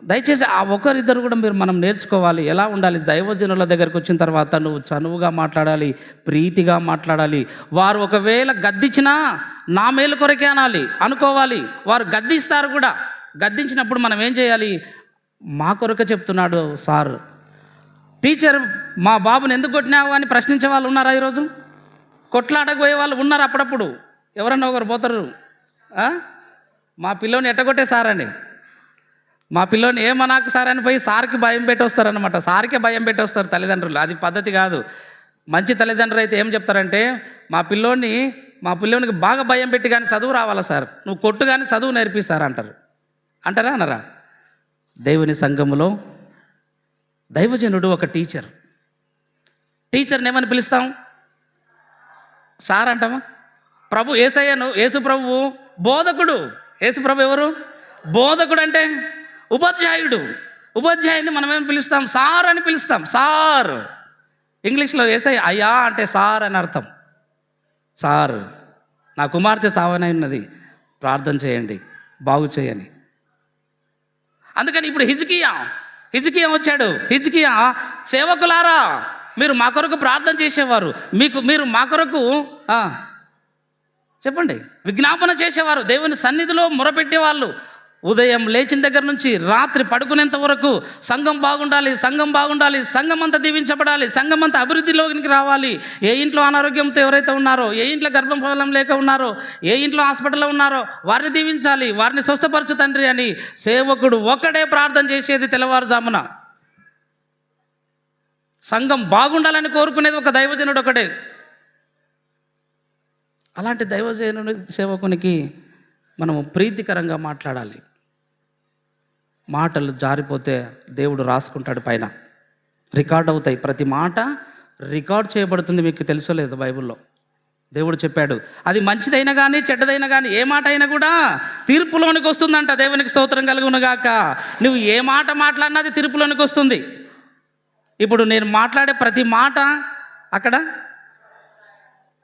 B: దయచేసి ఆ ఒకరిద్దరు కూడా మనం నేర్చుకోవాలి ఎలా ఉండాలి. దైవజనుల దగ్గరికి వచ్చిన తర్వాత నువ్వు చనువుగా మాట్లాడాలి, ప్రీతిగా మాట్లాడాలి. వారు ఒకవేళ గద్దించినా నా మేలు కొరకే అనుకోవాలి. వారు గద్దిస్తారు కూడా. గద్దించినప్పుడు మనం ఏం చేయాలి? మా కొరకే చెప్తున్నాడు సార్. టీచర్ మా బాబుని ఎందుకు కొట్టినావు అని ప్రశ్నించే వాళ్ళు ఉన్నారా ఈరోజు? కొట్లాటకు పోయే వాళ్ళు ఉన్నారు అప్పుడప్పుడు. ఎవరన్నా ఒకరు పోతారు, మా పిల్లోని ఎట్టగొట్టే సార్ అని, మా పిల్లోని ఏమనాకు సార్ అని పోయి సార్కి భయం పెట్టి వస్తారనమాట. సార్కే భయం పెట్టి వస్తారు తల్లిదండ్రులు. అది పద్ధతి కాదు. మంచి తల్లిదండ్రులు అయితే ఏం చెప్తారంటే, మా పిల్లోనికి బాగా భయం పెట్టి కానీ చదువు రావాలా సార్, నువ్వు కొట్టు కానీ చదువు నేర్పిస్తారు అంటారా అనరా? దేవుని సంఘములో దైవజనుడు ఒక టీచర్ని ఏమని పిలుస్తాం? సార్ అంటామా? యేసు ప్రభువు బోధకుడు. యేసు ప్రభు ఎవరు? బోధకుడు అంటే ఉపాధ్యాయుడిని మనం ఏం పిలుస్తాం? సార్ అని పిలుస్తాం. సార్. ఇంగ్లీష్లో యేసయ్య అయ్యా అంటే సార్ అని అర్థం. సార్, నా కుమార్తె సావనై ఉన్నది, ప్రార్థన చేయండి, బాగు చేయని. అందుకని ఇప్పుడు హిజ్కియా వచ్చాడు. హిజ్కియా, సేవకులారా మీరు మా కొరకు ప్రార్థన చేసేవారు, మీరు మా కొరకు చెప్పండి విజ్ఞాపన చేసేవారు, దేవుని సన్నిధిలో మొరపెట్టేవాళ్ళు. ఉదయం లేచిన దగ్గర నుంచి రాత్రి పడుకునేంత వరకు సంఘం బాగుండాలి, సంఘం అంతా దీవించబడాలి, సంఘం అంతా అభివృద్ధిలోకి రావాలి. ఏ ఇంట్లో అనారోగ్యంతో ఎవరైతే ఉన్నారో, ఏ ఇంట్లో గర్భఫలం లేక ఉన్నారో, ఏ ఇంట్లో హాస్పిటల్లో ఉన్నారో వారిని దీవించాలి, వారిని స్వస్థపరచు తండ్రి అని సేవకుడు ఒకడే ప్రార్థన చేసేది తెల్లవారుజామున. సంఘం బాగుండాలని కోరుకునేది ఒక దైవజనుడు ఒకడే. అలాంటి దైవజనుడి సేవకునికి మనము ప్రీతికరంగా మాట్లాడాలి. మాటలు జారిపోతే దేవుడు రాసుకుంటాడు, పైన రికార్డ్ అవుతాయి. ప్రతి మాట రికార్డ్ చేయబడుతుంది. మీకు తెలుసో లేదు, బైబిల్లో దేవుడు చెప్పాడు, అది మంచిదైనా కానీ చెడ్డదైనా కానీ ఏ మాట అయినా కూడా తీర్పులోనికి వస్తుందంట. దేవునికి స్తోత్రం కలుగునుగాక. నువ్వు ఏ మాట మాట్లాడినా అది తీర్పులోనికి వస్తుంది. ఇప్పుడు నేను మాట్లాడే ప్రతి మాట అక్కడ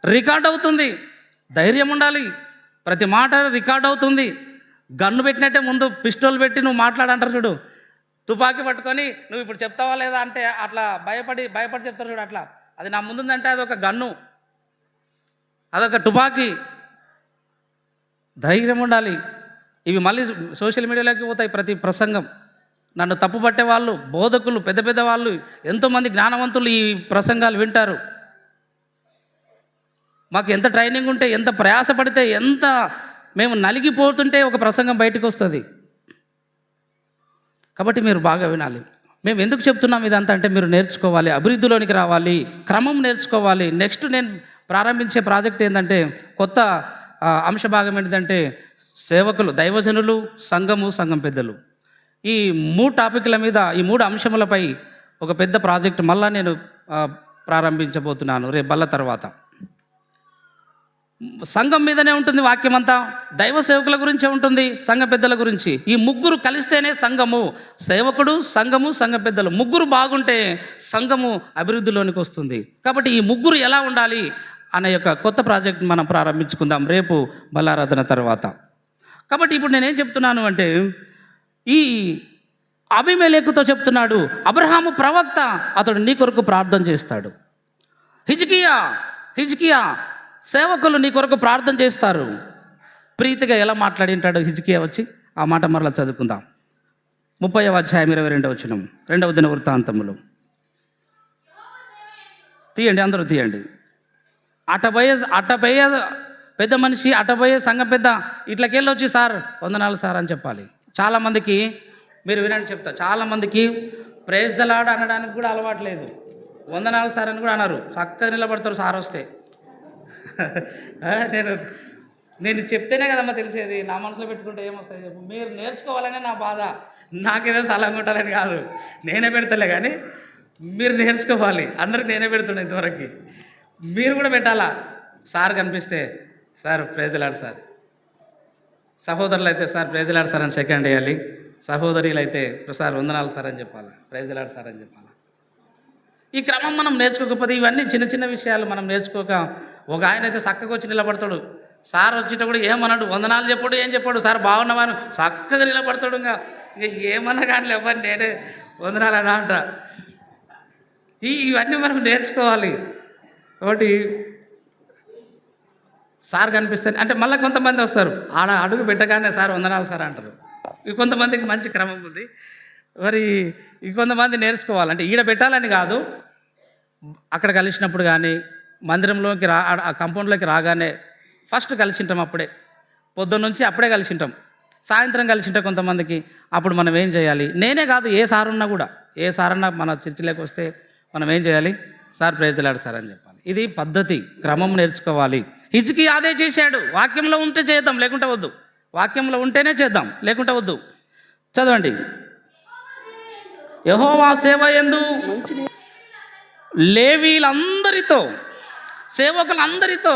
B: రికార్డ్ అవుతుంది. ధైర్యం ఉండాలి, ప్రతి మాట రికార్డ్ అవుతుంది. గన్ను పెట్టినట్టే ముందు పిస్టోల్ పెట్టి నువ్వు మాట్లాడంటారు చూడు, తుపాకీ పట్టుకొని నువ్వు ఇప్పుడు చెప్తావా లేదా అంటే అట్లా భయపడి చెప్తారు చూడు, అట్లా అది నా ముందుందంటే అది ఒక గన్ను. అదొక తుపాకీ. ధైర్యం ఉండాలి. ఇవి మళ్ళీ సోషల్ మీడియాలోకి పోతాయి ప్రతి ప్రసంగం. నన్ను తప్పుపట్టే వాళ్ళు, బోధకులు, పెద్ద పెద్ద వాళ్ళు, ఎంతోమంది జ్ఞానవంతులు ఈ ప్రసంగాలు వింటారు. మాకు ఎంత ట్రైనింగ్ ఉంటే, ఎంత ప్రయాసపడితే, ఎంత మేము నలిగిపోతుంటే ఒక ప్రసంగం బయటకు వస్తుంది. కాబట్టి మీరు బాగా వినాలి. మేము ఎందుకు చెప్తున్నాం ఇదంతా అంటే మీరు నేర్చుకోవాలి, అభివృద్ధిలోనికి రావాలి, క్రమం నేర్చుకోవాలి. నెక్స్ట్ నేను ప్రారంభించే ప్రాజెక్ట్ ఏంటంటే, కొత్త అంశ భాగం ఏంటంటే సేవకులు, దైవజనులు, సంఘము, సంఘం పెద్దలు. ఈ 3 టాపిక్ల మీద, ఈ 3 అంశములపై ఒక పెద్ద ప్రాజెక్ట్ మళ్ళా నేను ప్రారంభించబోతున్నాను రేపు బల్ల తర్వాత. సంఘం మీదనే ఉంటుంది వాక్యం అంతా, దైవ సేవకుల గురించే ఉంటుంది, సంఘ పెద్దల గురించి. ఈ ముగ్గురు కలిస్తేనే సంఘము, సేవకుడు, సంఘము, సంఘ పెద్దలు ముగ్గురు బాగుంటే సంఘము అభివృద్ధిలోనికి వస్తుంది. కాబట్టి ఈ ముగ్గురు ఎలా ఉండాలి అనే యొక్క కొత్త ప్రాజెక్ట్ మనం ప్రారంభించుకుందాం రేపు బలారాధన తర్వాత. కాబట్టి ఇప్పుడు నేనేం చెప్తున్నాను అంటే, ఈ అబీమెలెకుతో చెప్తున్నాడు, అబ్రహాము ప్రవక్త, అతడు నీ కొరకు ప్రార్థన చేస్తాడు. హిజ్కియా సేవకులు నీ కొరకు ప్రార్థన చేస్తారు. ప్రీతిగా ఎలా మాట్లాడింటాడు హిజ్కియా వచ్చి, ఆ మాట మరలా చదువుకుందాం. 30వ అధ్యాయం 22వ వచనం, 2వ దిన వృత్తాంతములు. తీయండి, అందరూ తీయండి. అటపోయే పెద్ద మనిషి, అటపోయే సంఘం పెద్ద ఇట్లకెళ్ళి వచ్చి, సార్ వందనాలు సార్ అని చెప్పాలి. చాలామందికి మీరు వినండి చెప్తా, చాలామందికి ప్రైజ్ ద లార్డ్ అనడానికి కూడా అలవాటు లేదు. వందనాలు సార్ అని కూడా అన్నారు. చక్కగా నిలబడతారు సార్ వస్తే. నేను చెప్తేనే కదమ్మా తెలిసేది, నా మనసులో పెట్టుకుంటే ఏమొస్తుంది చెప్పు. మీరు నేర్చుకోవాలనే నా బాధ. నాకేదో సలహా కొట్టాలని కాదు, నేనే పెడతలే, కానీ మీరు నేర్చుకోవాలి. అందరికి నేనే పెడుతుండే ఇంతవరకు. మీరు కూడా పెట్టాలా. సార్ కనిపిస్తే sir praise the lord sir, సహోదరులు అయితే sir praise the lord sir అని సెకండ్ వేయాలి, సహోదరులు అయితే సార్ వందనాలు సార్ అని చెప్పాలా, ప్రైజ్ ద లార్డ్ సార్ అని చెప్పాలా. ఈ క్రమం మనం నేర్చుకోకపోతే, ఇవన్నీ చిన్న చిన్న విషయాలు మనం నేర్చుకోక, ఒక ఆయన అయితే చక్కగా వచ్చి నిలబడతాడు, సార్ వచ్చేటప్పుడు ఏమన్నాడు, వందనాలు చెప్పాడు, ఏం చెప్పాడు, సార్ బాగున్నామని చక్కగా నిలబడతాడు. ఇంకా ఏమన్నా కానీ లేవని నేనే వందనాలు అని అంట. ఇవన్నీ మనం నేర్చుకోవాలి. కాబట్టి సార్ కనిపిస్తే అంటే మళ్ళీ కొంతమంది వస్తారు, ఆడ అడుగు పెట్టగానే సార్ వందనాలు సార్ అంటారు. కొంతమందికి మంచి క్రమం ఉంది. మరి కొంతమంది నేర్చుకోవాలంటే ఈడ పెట్టాలని కాదు, అక్కడ కలిసినప్పుడు కానీ, మందిరంలోకి కంపౌండ్లోకి రాగానే ఫస్ట్ కలిసింటాం. అప్పుడే పొద్దున్న నుంచి అప్పుడే కలిసింటాం, సాయంత్రం కలిసింటాం కొంతమందికి. అప్పుడు మనం ఏం చేయాలి, నేనే కాదు ఏ సారున్నా కూడా, ఏ సారన్నా మన చర్చిలోకి వస్తే మనం ఏం చేయాలి, sir praise the lord sir అని చెప్పాలి. ఇది పద్ధతి, క్రమం నేర్చుకోవాలి. హిజ్కియా అదే చేశాడు. వాక్యంలో ఉంటే చేద్దాం, లేకుంటే వద్దు. వాక్యంలో ఉంటేనే చేద్దాం, లేకుంటే వద్దు. చదవండి. యెహోవా సేవ యందు లేవీలందరితో, సేవకులందరితో,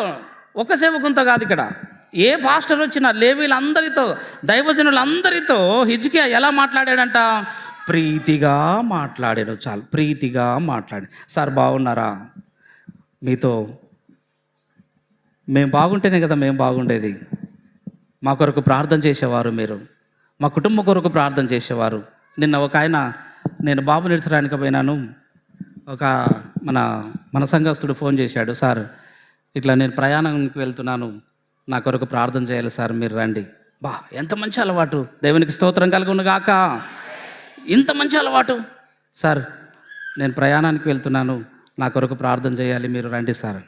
B: ఒక సేవకునితో కాదు, ఇక్కడ ఏ పాస్టర్ వచ్చినా లేవీలందరితో, దైవజనులందరితో హిజ్కియా ఎలా మాట్లాడాడంట, ప్రీతిగా మాట్లాడాడు. చాలు, ప్రీతిగా మాట్లాడి, సార్ బాగున్నారా, మీతో మేము బాగుంటేనే కదా మేము బాగుండేది. మా కొరకు ప్రార్థన చేసేవారు మీరు, మా కుటుంబం కొరకు ప్రార్థన చేసేవారు. నిన్న ఒక ఆయన, నేను బాబు నిడిచడానికి పోయినాను, ఒక మన సంఘస్థుడు ఫోన్ చేశాడు, సార్ ఇట్లా నేను ప్రయాణానికి వెళ్తున్నాను, నా కొరకు ప్రార్థన చేయాలి సార్, మీరు రండి. బా, ఎంత మంచి అలవాటు, దేవునికి స్తోత్రం కలుగును గాక. ఇంత మంచి అలవాటు. సార్ నేను ప్రయాణానికి వెళ్తున్నాను, నా కొరకు ప్రార్థన చేయాలి, మీరు రండి సార్.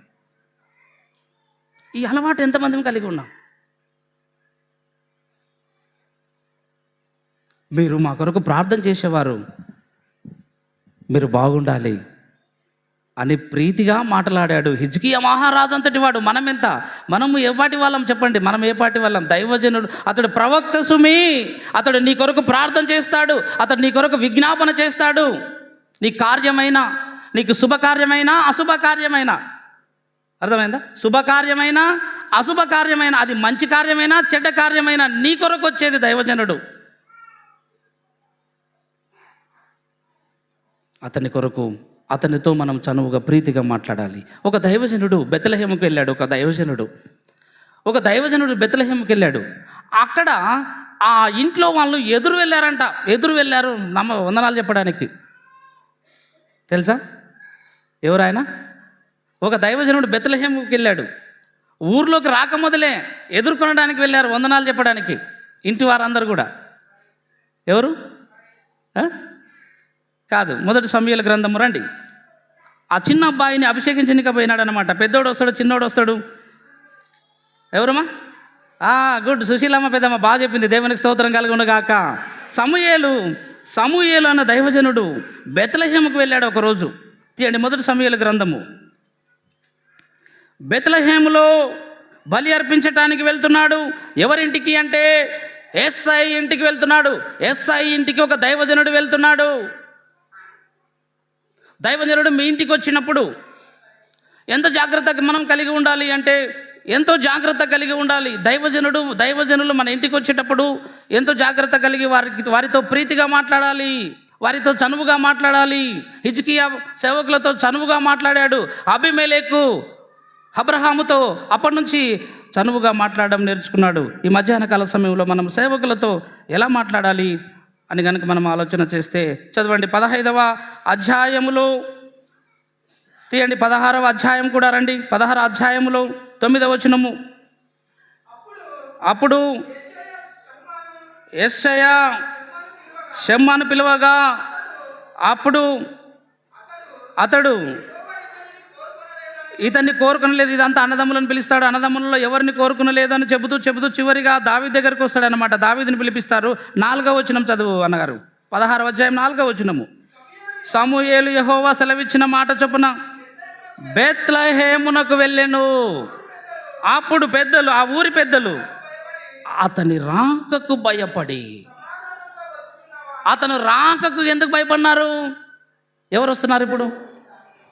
B: ఈ అలవాటు ఎంతమంది కలిగి ఉన్నాం. మీరు మా కొరకు ప్రార్థన చేసేవారు, మీరు బాగుండాలి అని ప్రీతిగా మాట్లాడాడు హిజ్కియా మహారాజు అంతటి వాడు. మనం ఎంత, మనము ఏ పాటి వాళ్ళం చెప్పండి, మనం ఏ పాటి వాళ్ళం? దైవజనుడు, అతడు ప్రవక్త సుమి, అతడు నీ కొరకు ప్రార్థన చేస్తాడు, అతడు నీ కొరకు విజ్ఞాపన చేస్తాడు. నీ కార్యమైన, నీకు శుభకార్యమైన అశుభకార్యమైన, అర్థమైందా? శుభకార్యమైన అశుభకార్యమైన, అది మంచి కార్యమైనా చెడ్డ కార్యమైన నీ కొరకు వచ్చేది దైవజనుడు. అతని కొరకు, అతనితో మనం చనువుగా ప్రీతిగా మాట్లాడాలి. ఒక దైవజనుడు బెత్లెహేముకు వెళ్ళాడు. ఒక దైవజనుడు బెత్లెహేముకు వెళ్ళాడు. అక్కడ ఆ ఇంట్లో వాళ్ళు ఎదురు వెళ్ళారు వందనాలు చెప్పడానికి. తెలుసా ఎవరాయన? ఒక దైవజనుడు బెత్లెహేముకు వెళ్ళాడు. ఊర్లోకి రాక మొదలే ఎదుర్కొనడానికి వెళ్ళారు వందనాలు చెప్పడానికి ఇంటి వారందరూ కూడా. ఎవరు? కాదు, మొదటి సమూయేలు గ్రంథము రండి. ఆ చిన్న అబ్బాయిని అభిషేకించనిక పోయినాడు అనమాట. పెద్దోడు వస్తాడు, చిన్నోడు వస్తాడు. ఎవరమ్మా? గుడ్, సుశీలమ్మ పెద్దమ్మ బాగా చెప్పింది. దేవునికి స్తోత్రం కలుగును గాక. సమూయేలు అన్న దైవజనుడు బెత్లెహేముకు వెళ్ళాడు ఒకరోజు. తీయండి మొదటి సమూయేలు గ్రంథము. బెత్లెహేములో బలి అర్పించటానికి వెళ్తున్నాడు. ఎవరింటికి అంటే ఎస్ఐ ఇంటికి వెళ్తున్నాడు. ఎస్ఐ ఇంటికి ఒక దైవజనుడు వెళ్తున్నాడు. దైవజనుడు మీ ఇంటికి వచ్చినప్పుడు ఎంత జాగ్రత్తగా మనం కలిగి ఉండాలి అంటే ఎంతో జాగ్రత్త కలిగి ఉండాలి. దైవజనులు మన ఇంటికి వచ్చేటప్పుడు ఎంతో జాగ్రత్త కలిగి వారితో ప్రీతిగా మాట్లాడాలి, వారితో చనువుగా మాట్లాడాలి. హిజ్కియా సేవకులతో చనువుగా మాట్లాడాడు. అబీమెలెకు అబ్రహాముతో అప్పటి నుంచి చనువుగా మాట్లాడడం నేర్చుకున్నాడు. ఈ మధ్యాహ్న కాల సమయంలో మనం సేవకులతో ఎలా మాట్లాడాలి అని కనుక మనం ఆలోచన చేస్తే చదవండి 15వ అధ్యాయములో తీయండి. 16వ అధ్యాయం కూడా రండి. 16వ అధ్యాయములో 9వ వచనము. అప్పుడు యెషయా షమ్మాను పిలువగా అప్పుడు అతడు ఇతన్ని కోరుకునలేదు. ఇదంతా అన్నదమ్ములను పిలుస్తాడు. అన్నదమ్ములలో ఎవరిని కోరుకునలేదు అని చెబుతూ చివరిగా దావీదు దగ్గరకు వస్తాడు అనమాట. దావీదుని పిలిపిస్తారు. 4వ వచనం చదువు అన్నగారు. 16వ అధ్యాయం 4వ వచనము. సమూయేలు యెహోవా సెలవిచ్చిన మాట చొప్పున బెత్లెహేమునకు వెళ్ళెను. అప్పుడు పెద్దలు, ఆ ఊరి పెద్దలు అతని రాకకు భయపడి, అతను రాకకు ఎందుకు భయపడినారు? ఎవరు వస్తున్నారు ఇప్పుడు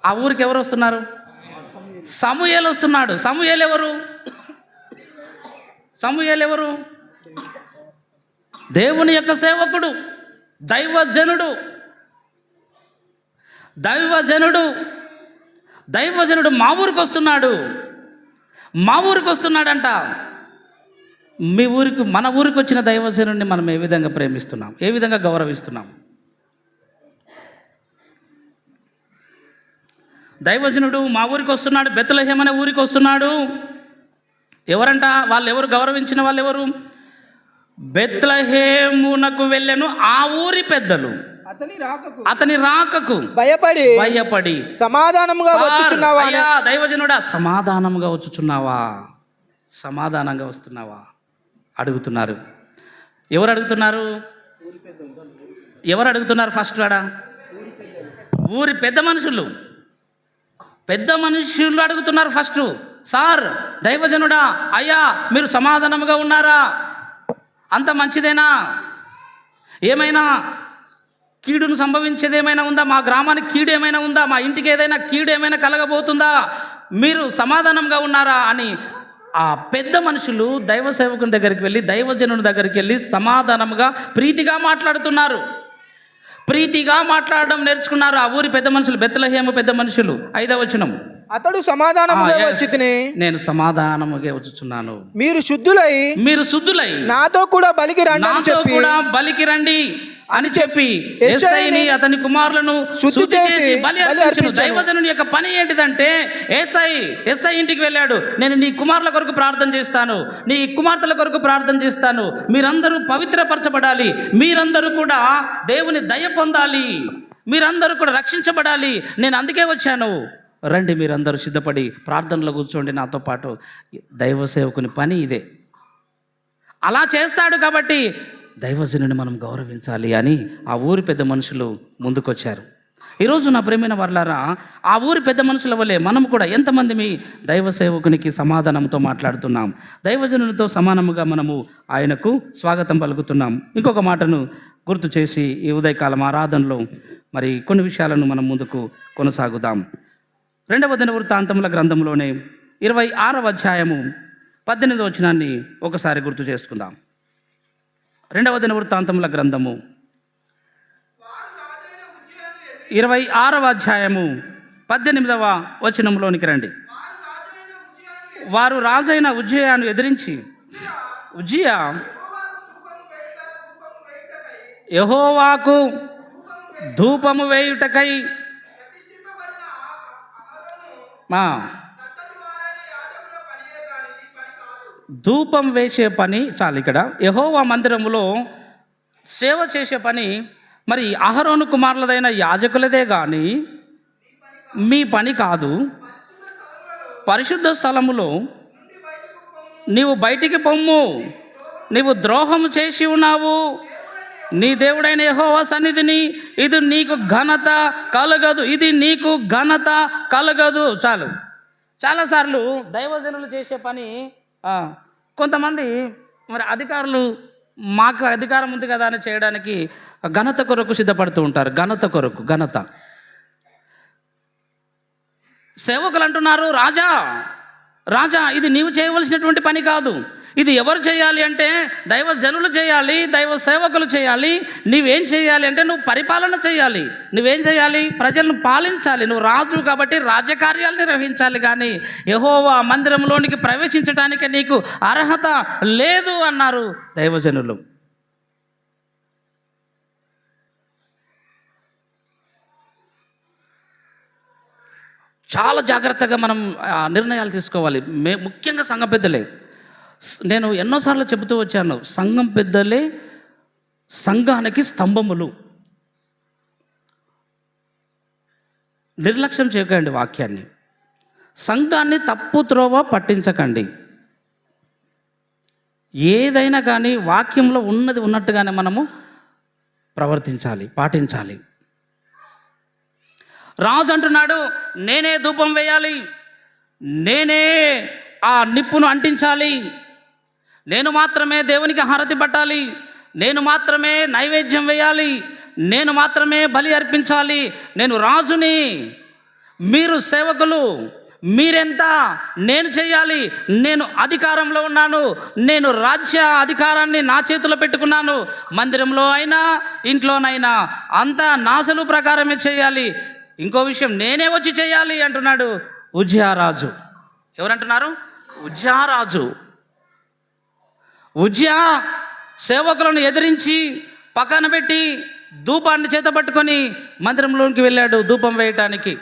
B: ఆ ఊరికి? ఎవరు వస్తున్నారు? సమూయేలు వస్తున్నాడు. సమూయేలు ఎవరు? దేవుని యొక్క సేవకుడు, దైవజనుడు మా ఊరికి వస్తున్నాడంట. మీ ఊరికి, మన ఊరికి వచ్చిన దైవజనుడిని మనం ఏ విధంగా ప్రేమిస్తున్నాం, ఏ విధంగా గౌరవిస్తున్నాం? దైవజనుడు మా ఊరికి వస్తున్నాడు, బెత్లెహేము అనే ఊరికి వస్తున్నాడు. ఎవరంట? వాళ్ళు ఎవరు? గౌరవించిన వాళ్ళు ఎవరు? బెత్లెహేమునకు వెళ్ళెను ఆ ఊరి పెద్దలు అతని రాకకు భయపడి
A: సమాధానముగా వచ్చుచున్నావా?
B: దైవజనుడా, సమాధానంగా వస్తున్నావా అడుగుతున్నారు. ఎవరు అడుగుతున్నారు? ఫస్ట్ వాడా ఊరి పెద్ద మనుషులు అడుగుతున్నారు ఫస్ట్. సార్, దైవజనుడా, అయ్యా, మీరు సమాధానంగా ఉన్నారా? అంత మంచిదేనా? ఏమైనా కీడును సంభవించేది ఏమైనా ఉందా? మా గ్రామానికి కీడు ఏమైనా ఉందా? మా ఇంటికి ఏదైనా కీడు ఏమైనా కలగబోతుందా? మీరు సమాధానంగా ఉన్నారా అని ఆ పెద్ద మనుషులు దైవ సేవకుని దగ్గరికి వెళ్ళి, దైవజనుని దగ్గరికి వెళ్ళి సమాధానంగా ప్రీతిగా మాట్లాడుతున్నారు. ప్రీతిగా మాట్లాడడం నేర్చుకున్నారు ఆ ఊరి పెద్ద మనుషులు, బెత్లెహేము పెద్ద మనుషులు. 5వ వచనం.
A: అతడు సమాధానముగా వచ్చితిని,
B: నేను సమాధానముగా వచ్చుచున్నాను. మీరు శుద్ధులై నాతో కూడా బలికి రండి అని చెప్పి యేసయ్యని అతని కుమారులను శుద్ధి చేసి బలి అర్పించును. దైవజనుని యొక్క పని ఏంటిదంటే, యేసయ్య ఇంటికి వెళ్ళాడు. నేను నీ కుమారుల కొరకు ప్రార్థన చేస్తాను, నీ కుమార్తెల కొరకు ప్రార్థన చేస్తాను. మీరందరూ పవిత్రపరచబడాలి, మీరందరూ కూడా దేవుని దయ పొందాలి, మీరందరూ కూడా రక్షించబడాలి. నేను అందుకే వచ్చాను. రండి, మీరందరూ సిద్ధపడి ప్రార్థనలో కూర్చోండి నాతో పాటు. దైవ సేవకుని పని ఇదే. అలా చేస్తాడు కాబట్టి దైవజనుని మనం గౌరవించాలి అని ఆ ఊరి పెద్ద మనుషులు ముందుకొచ్చారు. ఈరోజు నా ప్రేమైన వర్లారా, ఆ ఊరి పెద్ద మనుషుల వల్లే మనం కూడా ఎంతమంది మీ దైవ సేవకునికి సమాధానంతో మాట్లాడుతున్నాం, దైవజనునితో సమానముగా మనము ఆయనకు స్వాగతం పలుకుతున్నాం. ఇంకొక మాటను గుర్తు చేసి ఈ ఉదయకాలం ఆరాధనలో మరి కొన్ని విషయాలను మనం ముందుకు కొనసాగుదాం. 2వ దినవృత్తాంతముల గ్రంథంలోనే 26వ అధ్యాయము 18వ వచనాన్ని ఒకసారి గుర్తు చేసుకుందాం. 2వ దినవృత్తాంతముల గ్రంథము 26వ అధ్యాయము 18వ వచనంలోనికి రండి. వారు రాజైన ఉజ్జియాను ఎదిరించి, ఉజ్జియా యెహోవాకు ధూపము వేయుటకై ధూపం వేసే పని చాలు. ఇక్కడ యెహోవా మందిరములో సేవ చేసే పని మరి అహరోను కుమారులదైన యాజకులదే కానీ మీ పని కాదు. పరిశుద్ధ స్థలములో నీవు బయటికి పొమ్ము, నీవు ద్రోహము చేసి ఉన్నావు నీ దేవుడైన యెహోవా సన్నిధిని, ఇది నీకు ఘనత కలగదు, ఇది నీకు ఘనత కలగదు. చాలు. చాలాసార్లు దైవజనులు చేసే పని కొంతమంది మరి అధికారులు మాకు అధికారం ఉంది కదా అని చేయడానికి ఘనత కొరకు సిద్ధపడుతూ ఉంటారు. ఘనత కొరకు ఘనత. సేవకులు అంటున్నారు, రాజా రాజా ఇది నీవు చేయవలసినటువంటి పని కాదు, ఇది ఎవరు చేయాలి అంటే దైవ జనులు చేయాలి, దైవ సేవకులు చేయాలి. నువ్వేం చేయాలి అంటే నువ్వు పరిపాలన చేయాలి. నువ్వేం చేయాలి? ప్రజలను పాలించాలి. నువ్వు రాజు కాబట్టి రాజ్యకార్యాలు నిర్వహించాలి. కానీ యెహోవా మందిరంలోనికి ప్రవేశించడానికి నీకు అర్హత లేదు అన్నారు దైవజనులు. చాలా జాగ్రత్తగా మనం నిర్ణయాలు తీసుకోవాలి. ముఖ్యంగా సంఘ పెద్దలే. నేను ఎన్నోసార్లు చెబుతూ వచ్చాను, సంఘం పెద్దలే సంఘానికి స్తంభములు. నిర్లక్ష్యం చేయకండి వాక్యాన్ని. సంఘాన్ని తప్పు త్రోవ పట్టించకండి. ఏదైనా కానీ వాక్యంలో ఉన్నది ఉన్నట్టుగానే మనము ప్రవర్తించాలి, పాటించాలి. రాజు అంటున్నాడు, నేనే ధూపం వేయాలి, నేనే ఆ నిప్పును అంటించాలి, నేను మాత్రమే దేవునికి హారతి పట్టాలి, నేను మాత్రమే నైవేద్యం వేయాలి, నేను మాత్రమే బలి అర్పించాలి, నేను రాజుని, మీరు సేవకులు, మీరెంత, నేను చేయాలి, నేను అధికారంలో ఉన్నాను, నేను రాజ్య అధికారాన్ని నా చేతిలో పెట్టుకున్నాను, మందిరంలో అయినా ఇంట్లోనైనా అంతా నాసలు ప్రకారమే చేయాలి, ఇంకో విషయం నేనే వచ్చి చేయాలి అంటున్నాడు ఉజ్జియా రాజు. ఎవరంటున్నారు? ఉజ్జియా రాజు. ఉజ్జియా సేవకులను ఎదిరించి పక్కన పెట్టి ధూపాన్ని చేతపట్టుకొని మందిరంలోకి వెళ్ళాడు ధూపం వేయటానికి.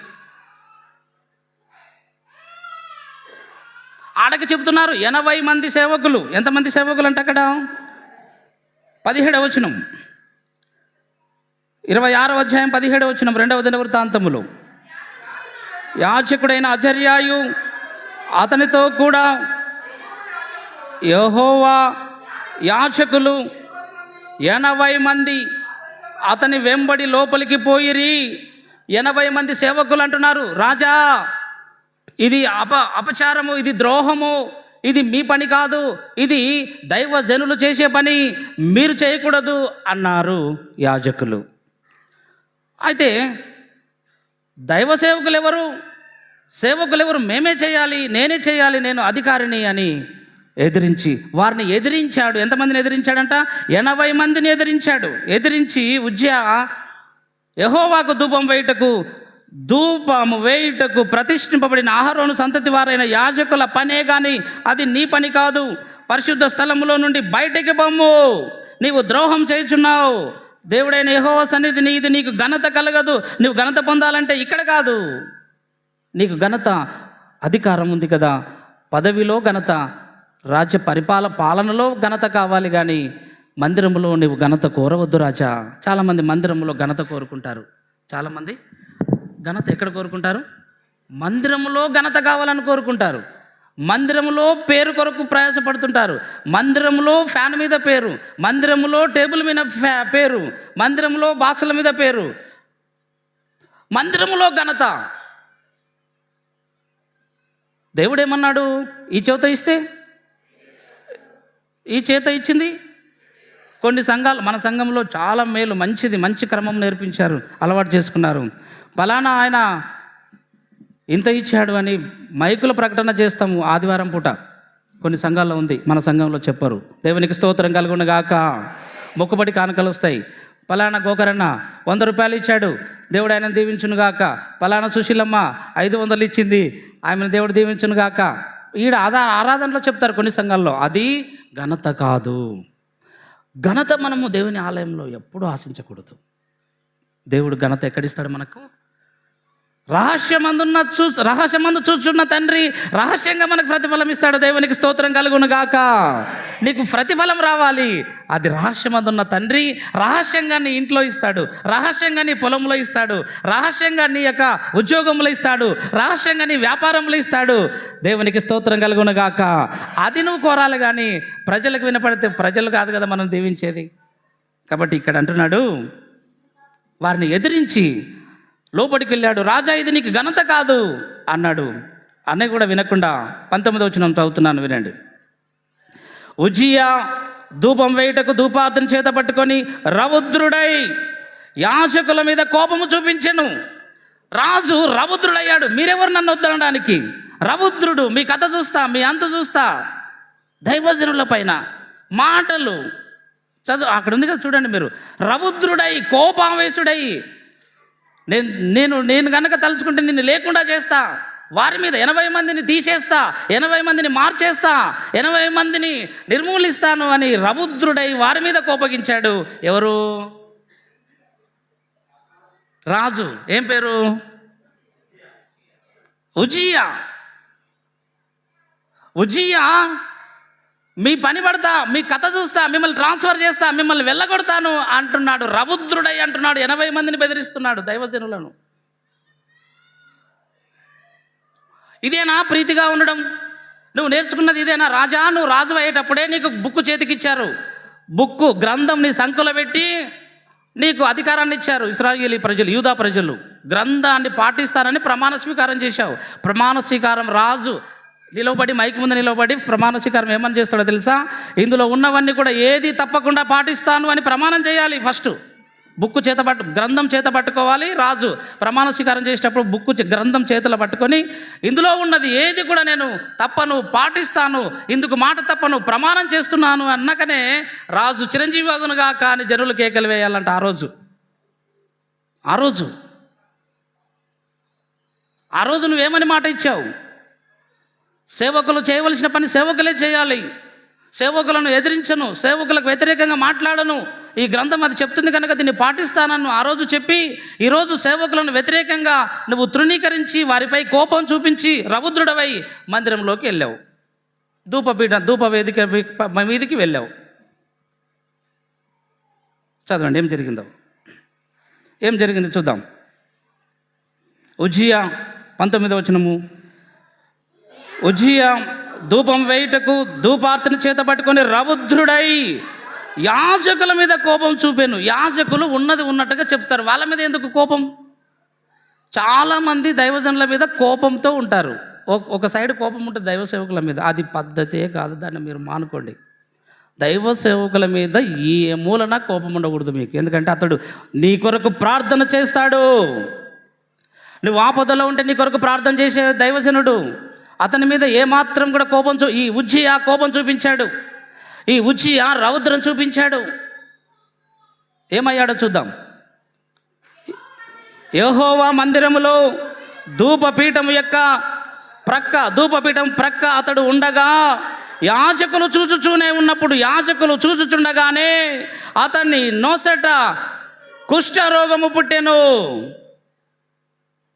B: ఆడకి చెబుతున్నారు 80 మంది సేవకులు. ఎంతమంది సేవకులు అంటే అక్కడ 17వ వచనం, 26వ అధ్యాయం 17వ వచనం, 2వ దినవృత్తాంతములో. యాజకుడైన అజర్యాయు అతనితో కూడా యెహోవా యాజకులు 80 మంది అతని వెంబడి లోపలికి పోయిరి. 80 మంది సేవకులు అంటున్నారు, రాజా ఇది అపచారము, ఇది ద్రోహము, ఇది మీ పని కాదు, ఇది దైవ జనులు చేసే పని, మీరు చేయకూడదు అన్నారు యాజకులు. అయితే దైవ సేవకులు ఎవరు? సేవకులు ఎవరు? మేమే చేయాలి, నేనే చేయాలి, నేను అధికారిని అని ఎదిరించి వారిని ఎదిరించాడు. ఎంతమందిని ఎదిరించాడంట? 80 మందిని ఎదిరించాడు. ఎదిరించి ఉజ్జియా యెహోవాకు ధూపము వేయుటకు ప్రతిష్ఠింపబడిన అహరోను సంతతి వారైన యాజకుల పనే కానీ అది నీ పని కాదు. పరిశుద్ధ స్థలములో నుండి బయటికి పొమ్ము, నీవు ద్రోహం చేయుచున్నావు, దేవుడైన యెహోవా సన్నిధిని, ఇది నీకు ఘనత కలగదు. నువ్వు ఘనత పొందాలంటే ఇక్కడ కాదు. నీకు ఘనత, అధికారం ఉంది కదా, పదవిలో ఘనత, రాజ్య పాలనలో ఘనత కావాలి, కానీ మందిరంలో నీవు ఘనత కోరవద్దు రాజా. చాలామంది మందిరంలో ఘనత కోరుకుంటారు. చాలామంది ఘనత ఎక్కడ కోరుకుంటారు? మందిరంలో ఘనత కావాలని కోరుకుంటారు. మందిరంలో పేరు కొరకు ప్రయాసపడుతుంటారు. మందిరంలో ఫ్యాన్ మీద పేరు, మందిరంలో టేబుల్ మీద పేరు, మందిరంలో బాక్సుల మీద పేరు, మందిరంలో ఘనత. దేవుడు ఏమన్నాడు? ఈ చేత ఇస్తే, ఈ చేత ఇచ్చింది. కొన్ని సంఘాలు, మన సంఘంలో చాలా మేలు, మంచిది, మంచి క్రమం నేర్పించారు, అలవాటు చేసుకున్నారు. ఫలానా ఆయన ఇంత ఇచ్చాడు అని మైకుల ప్రకటన చేస్తాము ఆదివారం పూట. కొన్ని సంఘాల్లో ఉంది, మన సంఘంలో చెప్పరు. దేవునికి స్తోత్రం కలుగును గాక. మొక్కుబడి కానుకలు వస్తాయి. ఫలానా గోకరన్న 100 రూపాయలు ఇచ్చాడు, దేవుడు ఆయన దీవించును గాక. ఫలానా సుశీలమ్మ 500 ఇచ్చింది, ఆమెను దేవుడు దీవించును గాక. ఈడ ఆరాధనలో చెప్తారు కొన్ని సంఘాల్లో. అది ఘనత కాదు. ఘనత మనము దేవుని ఆలయంలో ఎప్పుడూ ఆశించకూడదు. దేవుడు ఘనత ఎక్కడిస్తాడు మనకు? రహస్యమందు చూచున్న తండ్రి రహస్యంగా మనకు ప్రతిఫలం ఇస్తాడు. దేవునికి స్తోత్రం కలుగును గాక. నీకు ప్రతిఫలం రావాలి, అది రహస్యమందున్న తండ్రి రహస్యంగా నీ ఇంట్లో ఇస్తాడు, రహస్యంగా నీ పొలంలో ఇస్తాడు, రహస్యంగా నీ యొక్క ఉద్యోగంలో ఇస్తాడు, రహస్యంగా నీ వ్యాపారంలో ఇస్తాడు. దేవునికి స్తోత్రం కలుగును గాక. అది నువ్వు కోరాలి, కానీ ప్రజలకు వినపడితే ప్రజలు కాదు కదా మనం దీవించేది. కాబట్టి ఇక్కడ అంటున్నాడు, వారిని ఎదిరించి లోపలికి వెళ్ళాడు. రాజా, ఇది నీకు ఘనత కాదు అన్నాడు. అన్నయ్య కూడా వినకుండా 19వ వచనం చదువుతున్నాను, వినండి. ఉజ్జియా ధూపం వేయుటకు ధూపార్తన చేత పట్టుకొని రౌద్రుడై యాజకుల మీద కోపము చూపించెను. రాజు రౌద్రుడయ్యాడు. మీరెవరు నన్ను వద్దనడానికి? రౌద్రుడు. మీ కథ చూస్తా, మీ అంత చూస్తా. దైవజనుల పైన మాటలు అక్కడ ఉంది కదా, చూడండి మీరు. రౌద్రుడై, కోపావేశుడై, నేను కనుక తలుచుకుంటే నిన్ను లేకుండా చేస్తా, వారి మీద 80 మందిని తీసేస్తా, 80 మందిని మార్చేస్తా, 80 మందిని నిర్మూలిస్తాను అని రౌద్రుడై వారి మీద కోపగించాడు. ఎవరు? రాజు. ఏం పేరు? ఉజ్జియా. ఉజ్జియా, మీ పని పడతా, మీ కథ చూస్తా, మిమ్మల్ని ట్రాన్స్ఫర్ చేస్తా, మిమ్మల్ని వెళ్ళగొడతాను అంటున్నాడు. రౌద్రుడై అంటున్నాడు. 80 మందిని బెదిరిస్తున్నాడు దైవజనులను. ఇదేనా ప్రీతిగా ఉండడం? నువ్వు నేర్చుకున్నది ఇదేనా? రాజా, నువ్వు రాజు అయ్యేటప్పుడే నీకు బుక్కు చేతికిచ్చారు. బుక్కు, గ్రంథం నీ సంఖ్యలో పెట్టి నీకు అధికారాన్ని ఇచ్చారు. ఇశ్రాయేలీ ప్రజలు, యూదా ప్రజలు గ్రంథాన్ని పాటిస్తానని ప్రమాణ స్వీకారం చేశావు. ప్రమాణ స్వీకారం రాజు నిలబడి, మైక్ ముందు నిలబడి ప్రమాణ స్వీకారం ఏమని చేస్తాడో తెలుసా? ఇందులో ఉన్నవన్నీ కూడా ఏది తప్పకుండా పాటిస్తాను అని ప్రమాణం చేయాలి. ఫస్ట్ బుక్కు గ్రంథం చేత పట్టుకోవాలి. రాజు ప్రమాణ స్వీకారం చేసేటప్పుడు గ్రంథం చేతులు పట్టుకొని ఇందులో ఉన్నది ఏది కూడా నేను తప్పను, పాటిస్తాను, ఇందుకు మాట తప్పను, ప్రమాణం చేస్తున్నాను అన్నకనే రాజు చిరంజీవి అగునుగా కానీ జనులు కేకలు వేయాలంట. ఆ రోజు నువ్వేమని మాట ఇచ్చావు? సేవకులు చేయవలసిన పని సేవకులే చేయాలి. సేవకులను ఎదిరించను, సేవకులకు వ్యతిరేకంగా మాట్లాడను. ఈ గ్రంథం అది చెప్తుంది కనుక దీన్ని పాటిస్తానన్ను ఆ రోజు చెప్పి, ఈరోజు సేవకులను వ్యతిరేకంగా నువ్వు తృణీకరించి వారిపై కోపం చూపించి రౌద్రుడవై మందిరంలోకి వెళ్ళావు. ధూప వేదిక మీదికి వెళ్ళావు. చదవండి ఏం జరిగిందో చూద్దాం. ఉజ్జియా 19వ వచనము. ఉజ్జియా ధూపం వేయుటకు ధూపార్తన చేత పట్టుకొని రౌద్రుడై యాజకుల మీద కోపం చూపాను. యాజకులు ఉన్నది ఉన్నట్టుగా చెప్తారు, వాళ్ళ మీద ఎందుకు కోపం? చాలామంది దైవజనుల మీద కోపంతో ఉంటారు. ఒక సైడ్ కోపం ఉంటుంది దైవ సేవకుల మీద, అది పద్ధతే కాదు, దాన్ని మీరు మానుకోండి. దైవ సేవకుల మీద ఈ మూలన కోపం ఉండకూడదు మీకు. ఎందుకంటే అతడు నీ కొరకు ప్రార్థన చేస్తాడు. నువ్వు ఆపదలో ఉంటే నీ కొరకు ప్రార్థన చేసే దైవజనుడు. అతని మీద ఏమాత్రం కూడా ఈ ఉజ్జియా కోపం చూపించాడు. ఈ ఉజ్జియా రౌద్రం చూపించాడు. ఏమయ్యాడో చూద్దాం. యెహోవా మందిరములో ధూపపీఠం ప్రక్క అతడు ఉండగా యాజకులు చూచుచుండగానే అతన్ని నోసట కుష్ఠరోగము పుట్టెను.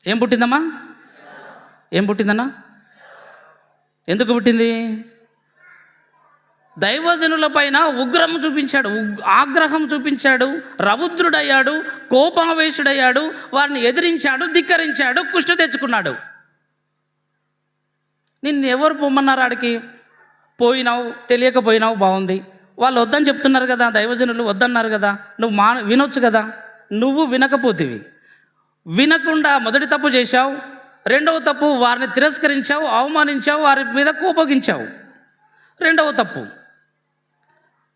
B: ఏం పుట్టిందన్నా? ఎందుకు పుట్టింది? దైవజనుల పైన ఉగ్రం చూపించాడు, ఆగ్రహం చూపించాడు, రౌద్రుడయ్యాడు, కోపావేశుడయ్యాడు, వారిని ఎదిరించాడు, ధిక్కరించాడు, కుష్ఠ తెచ్చుకున్నాడు. నిన్ను ఎవరు పొమ్మన్నారు? ఆడికి పోయినావు, తెలియకపోయినావు, బాగుంది. వాళ్ళు వద్దని చెప్తున్నారు కదా, దైవజనులు వద్దన్నారు కదా, నువ్వు వినొచ్చు కదా. నువ్వు వినకపోతివి. వినకుండా మొదటి తప్పు చేశావు. రెండవ తప్పు, వారిని తిరస్కరించావు, అవమానించావు, వారి మీద కోపగించావు. రెండవ తప్పు,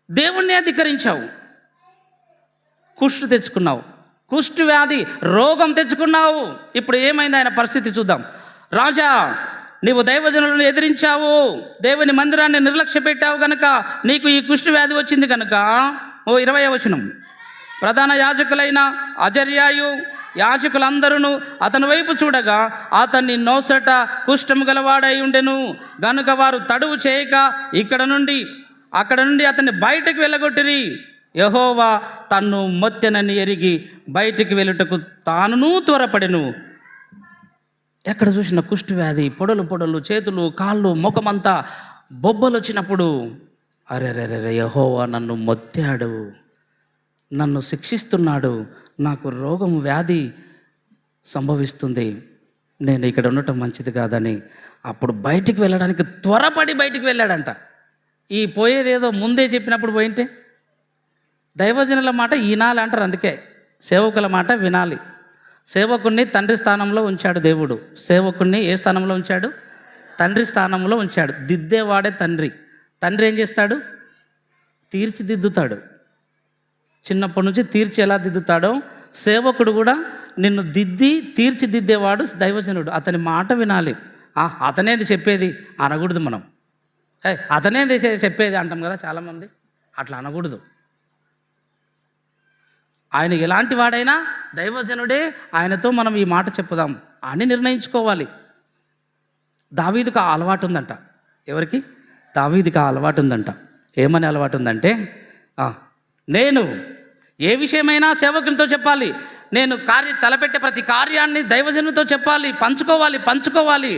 B: దేవుణ్ణి ధిక్కరించావు, కుష్టు తెచ్చుకున్నావు, కుష్టు వ్యాధి రోగం తెచ్చుకున్నావు. ఇప్పుడు ఏమైంది ఆయన పరిస్థితి చూద్దాం. రాజా, నీవు దైవజనులను ఎదిరించావు, దేవుని మందిరాన్ని నిర్లక్ష్య పెట్టావు కనుక నీకు ఈ కుష్టు వ్యాధి వచ్చింది కనుక. 20వ వచనం. ప్రధాన యాజకులైన అజర్యాయు యాజకులందరూ అతని వైపు చూడగా అతన్ని నోసట కుష్ఠము గలవాడై ఉండెను గనుక వారు తడువు చేయక అక్కడ నుండి అతన్ని బయటకు వెళ్ళగొట్టిరి. యెహోవా తన్ను మొత్తెనని ఎరిగి బయటికి వెళ్ళుటకు తానును త్వరపడెను. ఎక్కడ చూసిన కుష్టు వ్యాధి, పొడలు చేతులు కాళ్ళు ముఖమంతా బొబ్బలు వచ్చినప్పుడు అరెరెరె యెహోవా నన్ను మొత్తాడు, నన్ను శిక్షిస్తున్నాడు, నాకు రోగం వ్యాధి సంభవిస్తుంది, నేను ఇక్కడ ఉండటం మంచిది కాదని అప్పుడు బయటికి వెళ్ళడానికి త్వరపడి బయటికి వెళ్ళాడంట. ఈ పోయేదేదో ముందే చెప్పినప్పుడు పోయింటే దైవజనుల మాట వినాలి అంటారు. అందుకే సేవకుల మాట వినాలి. సేవకుణ్ణి తండ్రి స్థానంలో ఉంచాడు దేవుడు. సేవకుణ్ణి ఏ స్థానంలో ఉంచాడు? తండ్రి స్థానంలో ఉంచాడు. దిద్దేవాడే తండ్రి. తండ్రి ఏం చేస్తాడు? తీర్చిదిద్దుతాడు. చిన్నప్పటి నుంచి తీర్చి ఎలా దిద్దుతాడో సేవకుడు కూడా నిన్ను దిద్ది తీర్చిదిద్దేవాడు దైవజనుడు. అతని మాట వినాలి. అతనేది చెప్పేది అనకూడదు. మనం అతనేది చెప్పేది అంటాం కదా చాలామంది, అట్లా అనకూడదు. ఆయన ఎలాంటి వాడైనా దైవజనుడే, ఆయనతో మనం ఈ మాట చెప్పుదాం అని నిర్ణయించుకోవాలి. దావీదుకు ఆ అలవాటు ఉందంట. ఎవరికి? దావీదుకి ఆ అలవాటు ఉందంట. ఏమని అలవాటు ఉందంటే, నేను ఏ విషయమైనా సేవకునితో చెప్పాలి, నేను తలపెట్టే ప్రతి కార్యాన్ని దైవజనునితో చెప్పాలి, పంచుకోవాలి.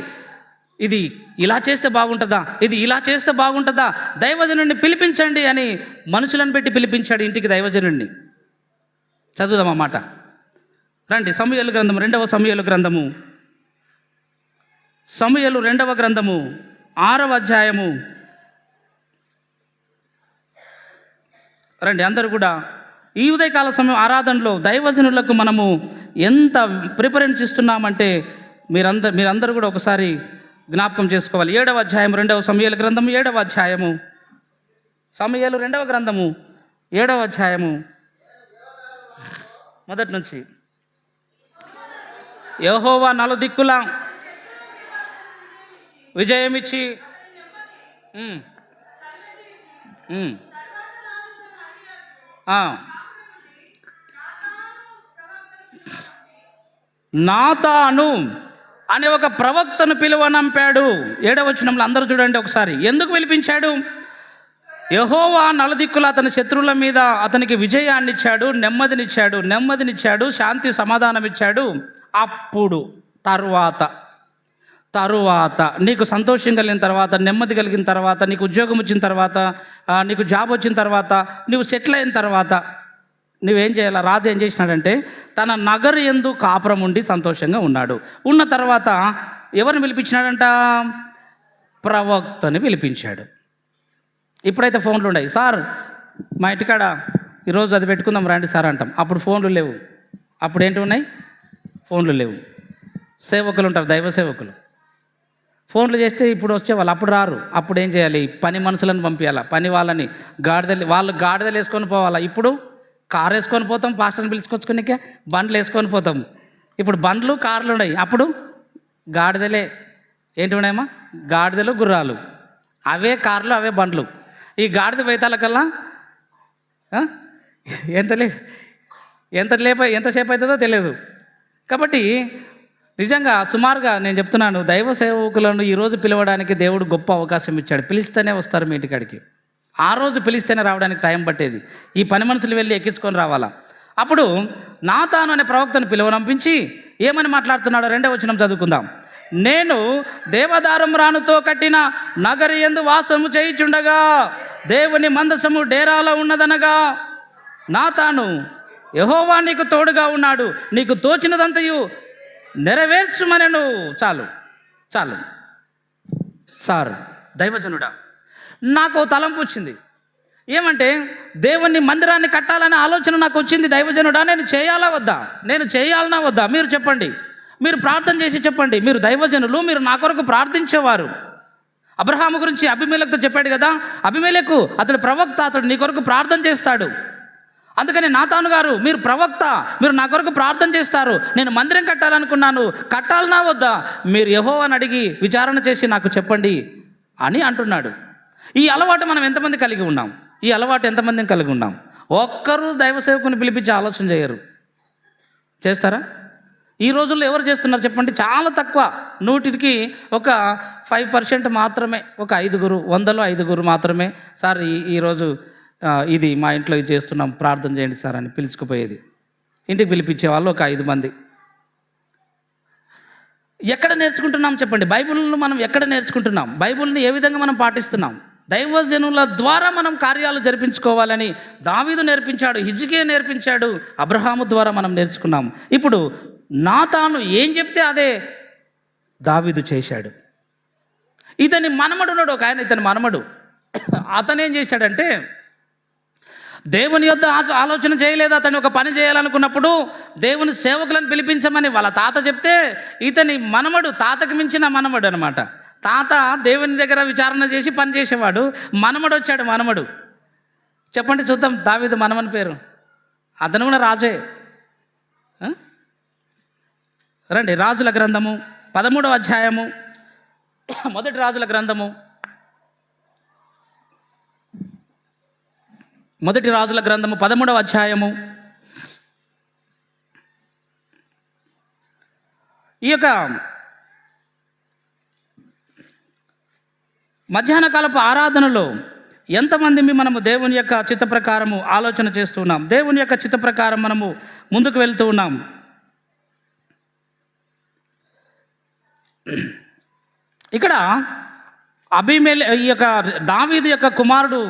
B: ఇది ఇలా చేస్తే బాగుంటుందా, ఇది ఇలా చేస్తే బాగుంటుందా, దైవజనుడిని పిలిపించండి అని మనుషులను పెట్టి పిలిపించాడు ఇంటికి దైవజనుడిని. చదువుదాం ఆ మాట. రండి, సమూయేలు గ్రంథము 2వ సమూయేలు గ్రంథము, సమూయేలు 2వ గ్రంథము 6వ అధ్యాయము. రండి అందరూ కూడా. ఈ ఉదయకాల సమయం ఆరాధనలో దైవజనులకు మనము ఎంత ప్రిఫరెన్స్ ఇస్తున్నామంటే మీరందరూ కూడా ఒకసారి జ్ఞాపకం చేసుకోవాలి. 7వ అధ్యాయం 2వ సమూయేలు గ్రంథము 7వ అధ్యాయము, సమూయేలు 2వ గ్రంథము 7వ అధ్యాయము మొదటి నుంచి. యెహోవా నలుదిక్కుల విజయమిచ్చి నాతాను అనే ఒక ప్రవక్తను పిలువనంపాడు. 7వ వచనంలో అందరూ చూడండి ఒకసారి. ఎందుకు పిలిపించాడు? యెహోవా నలుదిక్కుల అతని శత్రువుల మీద అతనికి విజయాన్ని ఇచ్చాడు, నెమ్మదినిచ్చాడు, శాంతి సమాధానం ఇచ్చాడు. అప్పుడు తరువాత నీకు సంతోషం కలిగిన తర్వాత, నెమ్మది కలిగిన తర్వాత, నీకు ఉద్యోగం వచ్చిన తర్వాత, నీకు జాబ్ వచ్చిన తర్వాత, నువ్వు సెటిల్ అయిన తర్వాత నువ్వేం చేయాలి? రాజు ఏం చేసినాడంటే తన నగరు యందు కాపురం ఉండి సంతోషంగా ఉన్నాడు. ఉన్న తర్వాత ఎవరిని పిలిపించినాడంట? ప్రవక్తని పిలిపించాడు. ఇప్పుడైతే ఫోన్లు ఉన్నాయి. సార్ మా ఇంటికాడ ఈరోజు అది పెట్టుకుందాం రండి సార్ అంటాం. అప్పుడు ఫోన్లు లేవు. అప్పుడు ఏంటి ఉన్నాయి? ఫోన్లు లేవు. సేవకులు ఉంటారు, దైవ సేవకులు. ఫోన్లు చేస్తే ఇప్పుడు వచ్చేవాళ్ళు, అప్పుడు రారు. అప్పుడు ఏం చేయాలి? పని మనుషులను పంపించాలా, పని వాళ్ళని. వాళ్ళు గాడిదలు వేసుకొని పోవాలా. ఇప్పుడు కారు వేసుకొని పోతాం, పాస్టర్ని పిలుచుకొచ్చుకునే బండ్లు వేసుకొని పోతాం. ఇప్పుడు బండ్లు కార్లు ఉన్నాయి, అప్పుడు గాడిదలే. ఏంటి ఉన్నాయమ్మా? గాడిదలు గుర్రాలు, అవే కార్లు అవే బండ్లు. ఈ గాడిద వైతాలకల్లా ఎంతసేపు అవుతుందో తెలియదు. కాబట్టి నిజంగా సుమారుగా నేను చెప్తున్నాను, దైవ సేవకులను ఈరోజు పిలవడానికి దేవుడు గొప్ప అవకాశం ఇచ్చాడు. పిలిస్తేనే వస్తారు మీ ఇంటికాడికి. ఆ రోజు పిలిస్తేనే రావడానికి టైం పట్టేది. ఈ పని మనుషులు వెళ్ళి ఎక్కించుకొని రావాలా. అప్పుడు నాతాను అనే ప్రవక్తను పిలువనంపించి ఏమని మాట్లాడుతున్నాడో 2వ వచనం చదువుకుందాం. నేను దేవదారం రానుతో కట్టిన నగరి యందు వాసము చేయుచుండగా దేవుని మందసము డేరాలో ఉన్నదనగా నాతాను యెహోవా నీకు తోడుగా ఉన్నాడు, నీకు తోచినదంతయు నెరవేర్చుమనెను. చాలు సార్ దైవజనుడా, నాకు తలంపు వచ్చింది. ఏమంటే దేవుని మందిరాన్ని కట్టాలనే ఆలోచన నాకు వచ్చింది. దైవజనుడా, నేను చేయాలనా వద్దా? మీరు చెప్పండి. మీరు ప్రార్థన చేసి చెప్పండి. మీరు దైవజనులు, మీరు నా కొరకు ప్రార్థించేవారు. అబ్రహాము గురించి అబీమెలెకుతో చెప్పాడు కదా, అబీమెలెకు అతడు ప్రవక్త, అతడు నీ కొరకు ప్రార్థన చేస్తాడు. అందుకని నాతాను గారు, మీరు ప్రవక్త, మీరు నా కొరకు ప్రార్థన చేస్తారు. నేను మందిరం కట్టాలనుకున్నాను, కట్టాలనా వద్దా? మీరు యెహోవాను అడిగి విచారణ చేసి నాకు చెప్పండి అని అంటున్నాడు. ఈ అలవాటు మనం ఎంతమంది కలిగి ఉన్నాం? ఈ అలవాటు ఎంతమందిని కలిగి ఉన్నాం? ఒక్కరూ దైవ సేవకుని పిలిపించి ఆలోచన చేయరు. చేస్తారా? ఈ రోజుల్లో ఎవరు చేస్తున్నారు చెప్పండి? చాలా తక్కువ. 100కి ఒక 5% మాత్రమే, ఒక 5 100లో 5 మాత్రమే. సార్ ఈరోజు ఇది మా ఇంట్లో ఇది చేస్తున్నాం, ప్రార్థన చేయండి సార్ అని పిలుచుకుపోయేది. ఇంటికి పిలిపించే వాళ్ళు ఒక 5 మంది. ఎక్కడ నేర్చుకుంటున్నాం చెప్పండి? బైబిల్ను మనం ఎక్కడ నేర్చుకుంటున్నాం? బైబిల్ని ఏ విధంగా మనం పాటిస్తున్నాం? దైవజనుల ద్వారా మనం కార్యాలు జరిపించుకోవాలని దావీదు నేర్పించాడు, హిజ్కియా నేర్పించాడు, అబ్రహాము ద్వారా మనం నేర్చుకున్నాం. ఇప్పుడు నాతాను ఏం చెప్తే అదే దావీదు చేశాడు. ఇతని మనమడు ఉన్నాడు ఒక ఆయన, ఇతని మనమడు. అతను ఏం చేశాడంటే దేవుని యొద్ద ఆలోచన చేయలేదు. అతను ఒక పని చేయాలనుకున్నప్పుడు దేవుని సేవకులను పిలిపించమని వాళ్ళ తాత చెప్తే ఇతని మనమడు, తాతకు మించిన మనమడు అనమాట. తాత దేవుని దగ్గర విచారణ చేసి పని చేసేవాడు, మనమడు వచ్చాడు. మనమడు చెప్పండి చూద్దాం, దావీదు మనమని పేరు. అతను కూడా రాజే. రండి, రాజుల గ్రంథము 13వ అధ్యాయము, మొదటి రాజుల గ్రంథము, మొదటి రాజుల గ్రంథము 13వ అధ్యాయము. ఈ యొక్క మధ్యాహ్న కాలపు ఆరాధనలో ఎంతమంది మనము దేవుని యొక్క చిత్త ప్రకారము ఆలోచన చేస్తూ ఉన్నాం? దేవుని యొక్క చిత్త ప్రకారం మనము ముందుకు వెళ్తూ ఉన్నాం. ఇక్కడ ఈ యొక్క దావీదు యొక్క కుమారుడు,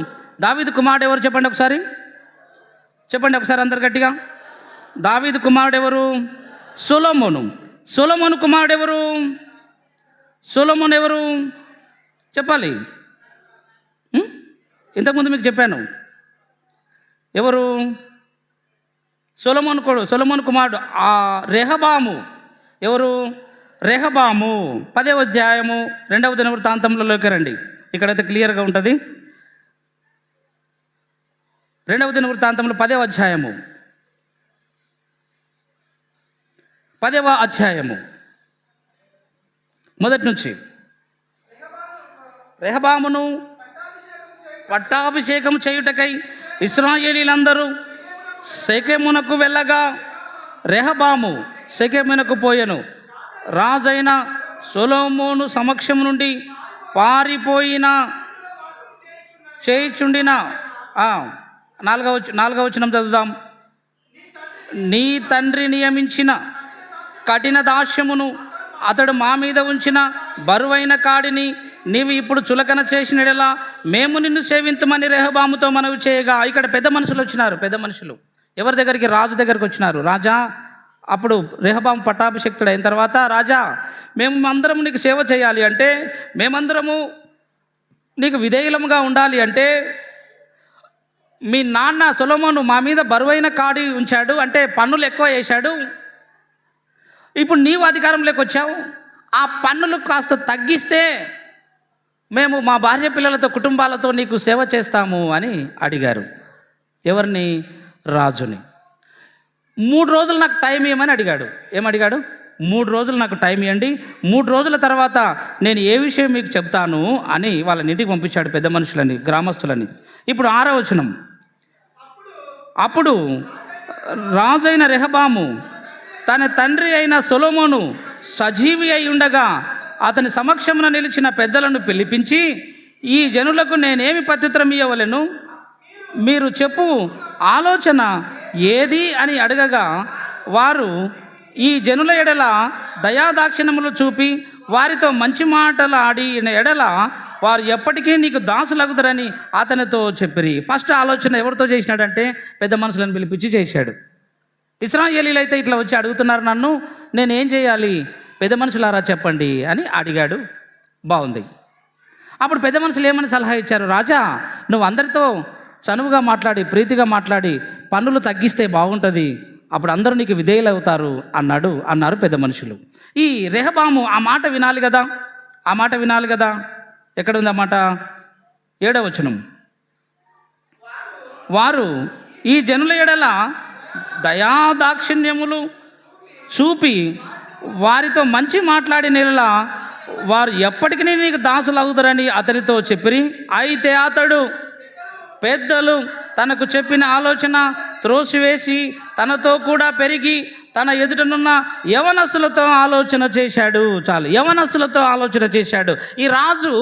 B: దావీదు కుమారుడు ఎవరు చెప్పండి ఒకసారి? చెప్పండి ఒకసారి అందరు గట్టిగా. దావీదు కుమారుడు ఎవరు? సొలొమోను. సొలొమోను కుమారుడు ఎవరు? సొలొమోను ఎవరు చెప్పాలి? ఇంతకుముందు మీకు చెప్పాను. ఎవరు? సొలొమోను కుమారుడు రెహబాము. ఎవరు? రెహబాము. 10వ అధ్యాయము 2వ దినవృత్తాంతంలోకి రండి, ఇక్కడైతే క్లియర్గా ఉంటుంది. 2వ దినవృత్తాంతంలో 10వ అధ్యాయము, 10వ అధ్యాయము మొదటి నుంచి. రెహబామును పట్టాభిషేకం చేయుటకై ఇశ్రాయేలీలందరూ షెకెమునకు వెళ్ళగా రెహబాము షెకెమునకు పోయెను. రాజైన సొలొమోను సమక్షం నుండి పారిపోయిన చేయుచుండిన 4వ వచనం చదువుదాం. నీ తండ్రి నియమించిన కఠిన దాస్యమును అతడు మా మీద ఉంచిన బరువైన కాడిని నీవు ఇప్పుడు చులకన చేసినడలా మేము నిన్ను సేవించమని రెహబాముతో మనవి చేయగా. ఇక్కడ పెద్ద మనుషులు వచ్చినారు. పెద్ద మనుషులు ఎవరి దగ్గరికి? రాజు దగ్గరికి వచ్చినారు. రాజా, అప్పుడు రెహబాము పట్టాభిషిక్తుడు అయిన తర్వాత, రాజా మేము అందరం నీకు సేవ చేయాలి అంటే, మేమందరము నీకు విధేయులముగా ఉండాలి అంటే, మీ నాన్న సొలొమోను మా మీద బరువైన కాడి ఉంచాడు, అంటే పన్నులు ఎక్కువ వేశాడు. ఇప్పుడు నీవు అధికారంలోకి వచ్చావు, ఆ పన్నులు కాస్త తగ్గిస్తే మేము మా భార్య పిల్లలతో కుటుంబాలతో నీకు సేవ చేస్తాము అని అడిగారు. ఎవరిని? రాజుని. 3 రోజులు నాకు టైం ఇవ్వమని అడిగాడు. ఏమడిగాడు? 3 రోజులు నాకు టైం ఇవ్వండి, 3 రోజుల తర్వాత నేను ఏ విషయం మీకు చెప్తాను అని వాళ్ళని ఇంటికి పంపించాడు, పెద్ద మనుషులని, గ్రామస్తులని. ఇప్పుడు 6వ వచనం. అప్పుడు రాజైన రెహబాము తన తండ్రి అయిన సొలొమోను సజీవి అయి ఉండగా అతని సమక్షమున నిలిచిన పెద్దలను పిలిపించి, ఈ జనులకు నేనేమి ప్రత్యుత్తరం ఇవ్వవలెను? మీరు చెప్పు ఆలోచన ఏది అని అడగగా, వారు ఈ జనుల ఎడల దయాదాక్షిణ్యములు చూపి వారితో మంచి మాటలు ఆడిన ఎడల వారు ఎప్పటికీ నీకు దాసులగుదరని అతనితో చెప్పిరి. ఫస్ట్ ఆలోచన ఎవరితో చేసినాడంటే పెద్ద మనుషులను పిలిపించి చేశాడు. ఇశ్రాయేలీలు అయితే ఇట్లా వచ్చి అడుగుతున్నారు నన్ను, నేనేం చేయాలి? పెద్ద మనుషులారా చెప్పండి అని అడిగాడు. బాగుంది. అప్పుడు పెద్ద మనుషులు ఏమని సలహా ఇచ్చారు? రాజా, నువ్వు అందరితో చనువుగా మాట్లాడి, ప్రీతిగా మాట్లాడి పన్నులు తగ్గిస్తే బాగుంటుంది, అప్పుడు అందరూ నీకు విధేయులు అవుతారు అన్నారు పెద్ద మనుషులు. ఈ రెహబాము ఆ మాట వినాలి కదా, ఆ మాట వినాలి కదా. ఎక్కడుంది ఆ మాట? 7వ వచనం. వారు ఈ జనుల ఎడల దయాదాక్షిణ్యములు చూపి వారితో మంచి మాట్లాడిన ఎడల వారు ఎప్పటికీ నీకు దాసులు అవుతారని అతనితో చెప్పిరి. అయితే అతడు పెద్దలు తనకు చెప్పిన ఆలోచన త్రోసివేసి తనతో కూడా పెరిగి తన ఎదుటనున్న యవనస్తులతో ఆలోచన చేశాడు. చాలు, యవనస్తులతో ఆలోచన చేశాడు. ఈ రాజు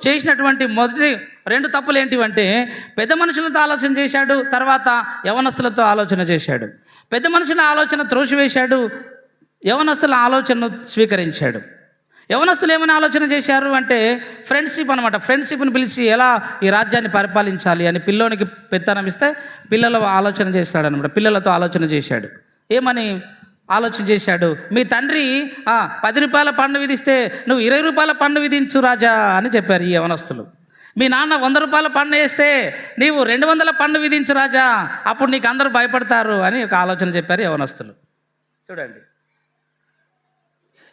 B: చేసినటువంటి మొదటి 2 తప్పులు ఏంటివంటే, పెద్ద మనుషులతో ఆలోచన చేశాడు, తర్వాత యవనస్తులతో ఆలోచన చేశాడు. పెద్ద మనుషుల ఆలోచన త్రోసివేశాడు, యవనస్తుల ఆలోచనను స్వీకరించాడు. యవనస్తులు ఏమైనా ఆలోచన చేశారు అంటే ఫ్రెండ్షిప్ అనమాట. ఫ్రెండ్షిప్ని పిలిచి ఎలా ఈ రాజ్యాన్ని పరిపాలించాలి అని పిల్లోనికి పెత్తనం ఇస్తే పిల్లల ఆలోచన చేశాడనమాట. పిల్లలతో ఆలోచన చేశాడు. ఏమని ఆలోచన చేశాడు? మీ తండ్రి 10 రూపాయల పన్ను విధిస్తే నువ్వు 20 రూపాయల పన్ను విధించు రాజా అని చెప్పారు ఈ యవనస్తులు. మీ నాన్న 100 రూపాయల పన్ను వేస్తే నీవు 200 పన్ను విధించు రాజా, అప్పుడు నీకు అందరూ భయపడతారు అని ఒక ఆలోచన చెప్పారు యవనస్తులు. చూడండి,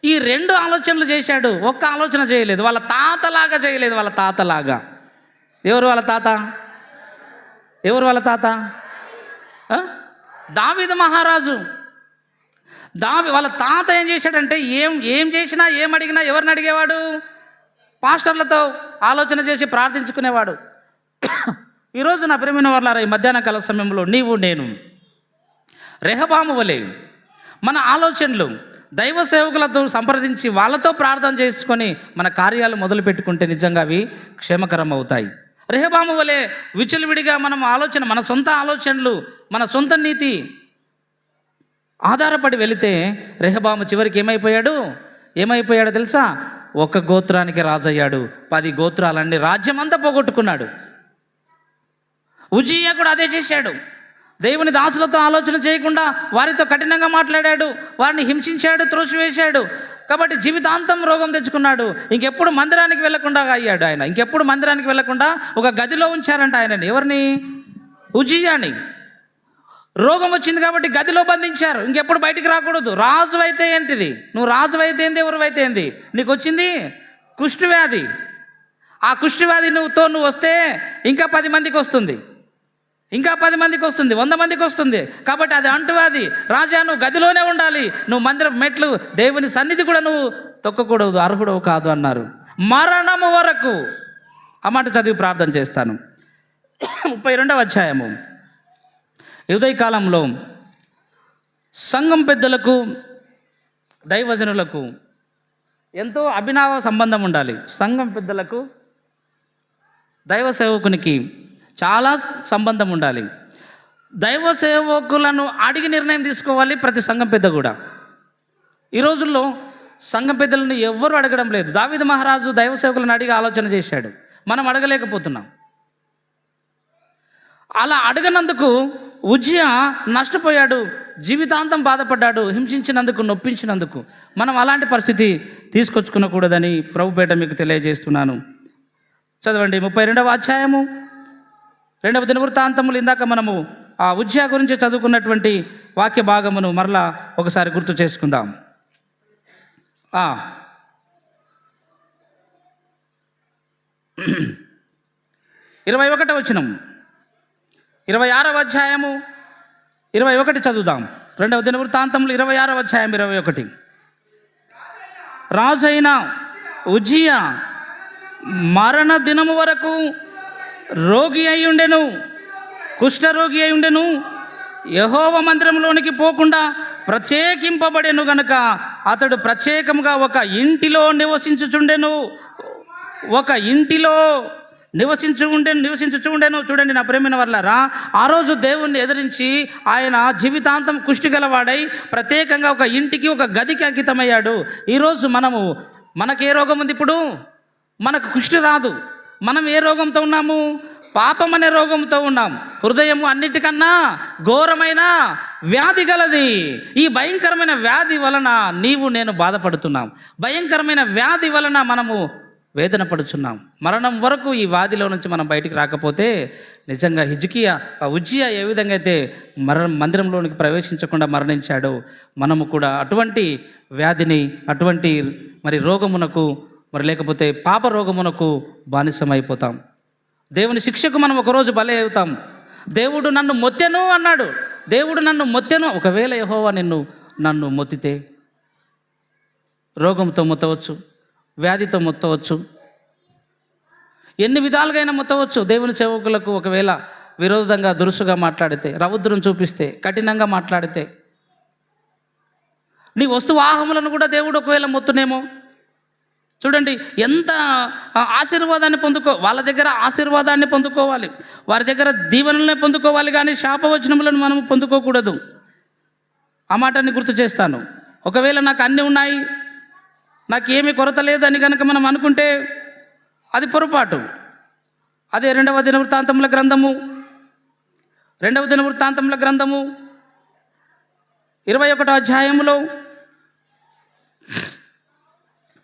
B: ఈ 2 ఆలోచనలు చేశాడు, ఒక్క ఆలోచన చేయలేదు. వాళ్ళ తాతలాగా చేయలేదు. వాళ్ళ తాతలాగా. ఎవరు వాళ్ళ తాత? ఎవరు వాళ్ళ తాత? దావీదు మహారాజు. వాళ్ళ తాత ఏం చేశాడంటే ఏం చేసినా ఏం అడిగినా ఎవరిని అడిగేవాడు? పాస్టర్లతో ఆలోచన చేసి ప్రార్థించుకునేవాడు. ఈరోజు నా ప్రియమైన వాళ్ళారా, ఈ మధ్యాహ్న కాల సమయంలో నీవు నేను రెహబాము వలె మన ఆలోచనలు దైవ సేవకులతో సంప్రదించి వాళ్ళతో ప్రార్థన చేసుకొని మన కార్యాలు మొదలు పెట్టుకుంటే నిజంగా అవి క్షేమకరం అవుతాయి. రెహబాము వలె విచలవిడిగా మనం ఆలోచన, మన సొంత ఆలోచనలు, మన సొంత నీతి ఆధారపడి వెళితే రెహబాము చివరికి ఏమైపోయాడో తెలుసా? 1 గోత్రానికి రాజయ్యాడు. 10 గోత్రాలన్నీ రాజ్యమంతా పోగొట్టుకున్నాడు. ఉజ్జియా కూడా అదే చేశాడు. దేవుని దాసులతో ఆలోచన చేయకుండా వారితో కఠినంగా మాట్లాడాడు, వారిని హింసించాడు, త్రోసివేశాడు. కాబట్టి జీవితాంతం రోగం తెచ్చుకున్నాడు. ఇంకెప్పుడు మందిరానికి వెళ్లకుండా అయ్యాడు ఆయన. ఇంకెప్పుడు మందిరానికి వెళ్లకుండా ఒక గదిలో ఉంచారంట ఆయనని. ఎవరిని? ఉజ్జియాని. రోగం వచ్చింది కాబట్టి గదిలో బంధించారు. ఇంకెప్పుడు బయటికి రాకూడదు. రాజు అయితే ఏంటిది? నువ్వు రాజు అయితే ఏంది, ఎవరు అయితే ఏంది? నీకు వచ్చింది కుష్ఠవ్యాధి. ఆ కుష్ఠవ్యాధి నువ్వు వస్తే ఇంకా 10 మందికి వస్తుంది, ఇంకా 10 మందికి వస్తుంది, 100 మందికి వస్తుంది. కాబట్టి అది అంటువ్యాధి. రాజా, నువ్వు గదిలోనే ఉండాలి. నువ్వు మందిరం మెట్లు, దేవుని సన్నిధి కూడా నువ్వు తొక్కకూడదు, అర్హుడవు కాదు అన్నారు. మరణము వరకు. ఆ మాట చదివి ప్రార్థన చేస్తాను. 32వ అధ్యాయము. ఉదయకాలంలో సంఘం పెద్దలకు, దైవజనులకు ఎంతో అభినవ సంబంధం ఉండాలి. సంఘం పెద్దలకు, దైవ సేవకునికి చాలా సంబంధం ఉండాలి. దైవ సేవకులను అడిగి నిర్ణయం తీసుకోవాలి ప్రతి సంఘం పెద్ద కూడా. ఈ రోజుల్లో సంఘం పెద్దలను ఎవ్వరూ అడగడం లేదు. దావీదు మహారాజు దైవ సేవకులను అడిగి ఆలోచన చేశాడు. మనం అడగలేకపోతున్నాం. అలా అడగనందుకు ఉజ్జియా నష్టపోయాడు, జీవితాంతం బాధపడ్డాడు, హింసించినందుకు, నొప్పించినందుకు. మనం అలాంటి పరిస్థితి తీసుకొచ్చుకునకూడదని ప్రభుపేట మీకు తెలియజేస్తున్నాను. చదవండి 32వ అధ్యాయము 2వ దినవృత్తాంతములు. ఇందాక మనము ఆ ఉజ్జియా గురించి చదువుకున్నటువంటి వాక్య భాగమును మరలా ఒకసారి గుర్తు చేసుకుందాం. 21వ వచనం, 26వ అధ్యాయము 21 చదువుదాం. 2వ దినవృత్తాంతములు 26వ అధ్యాయం 21. రాజైన ఉజ్జియా మరణ దినము వరకు రోగి అయి ఉండెను, కుష్ఠరోగి అయి ఉండెను. యెహోవా మందిరంలోనికి పోకుండా ప్రత్యేకింపబడెను గనుక అతడు ప్రత్యేకముగా ఒక ఇంటిలో నివసించుచుండెను. చూడండి నా ప్రేమైన వర్లారా, ఆ రోజు దేవుణ్ణి ఎదిరించి ఆయన జీవితాంతం కుష్టి గలవాడై ప్రత్యేకంగా ఒక ఇంటికి, ఒక గదికి అంకితమయ్యాడు. ఈరోజు మనకు ఏ రోగం ఉంది? ఇప్పుడు మనకు కుష్టి రాదు. మనం ఏ రోగంతో ఉన్నాము? పాపం అనే రోగంతో ఉన్నాం. హృదయము అన్నిటికన్నా ఘోరమైన వ్యాధి గలది. ఈ భయంకరమైన వ్యాధి వలన నేను బాధపడుతున్నాం. భయంకరమైన వ్యాధి వలన మనము వేదన పడుచున్నాం. మరణం వరకు ఈ వ్యాధిలో నుంచి మనం బయటికి రాకపోతే నిజంగా ఉజ్జియా ఏ విధంగా అయితే మందిరంలోనికి ప్రవేశించకుండా మరణించాడో, మనము కూడా అటువంటి వ్యాధిని, అటువంటి రోగమునకు, లేకపోతే పాప రోగమునకు బానిసమైపోతాం. దేవుని శిక్షకు మనం ఒకరోజు బలి అవుతాం. దేవుడు నన్ను మొత్తెను అన్నాడు. ఒకవేళ యెహోవా నన్ను మొత్తితే రోగంతో మొత్తవచ్చు, వ్యాధితో మొత్తవచ్చు, ఎన్ని విధాలుగైనా మొత్తవచ్చు. దేవుని సేవకులకు ఒకవేళ విరోధంగా, దురుసుగా మాట్లాడితే, రౌద్రం చూపిస్తే, కఠినంగా మాట్లాడితే, నీ వస్తువాహములను కూడా దేవుడు ఒకవేళ మొత్తునేమో. చూడండి ఎంత ఆశీర్వాదాన్ని వాళ్ళ దగ్గర ఆశీర్వాదాన్ని పొందుకోవాలి, వారి దగ్గర దీవెనలనే పొందుకోవాలి, కానీ శాపవచనములను మనం పొందుకోకూడదు. ఆ మాటని గుర్తు చేస్తాను. ఒకవేళ నాకు అన్నీ ఉన్నాయి, నాకేమీ కొరత లేదని కనుక మనం అనుకుంటే అది పొరపాటు. అదే రెండవ దినవృత్తాంతముల గ్రంథము 21వ అధ్యాయములో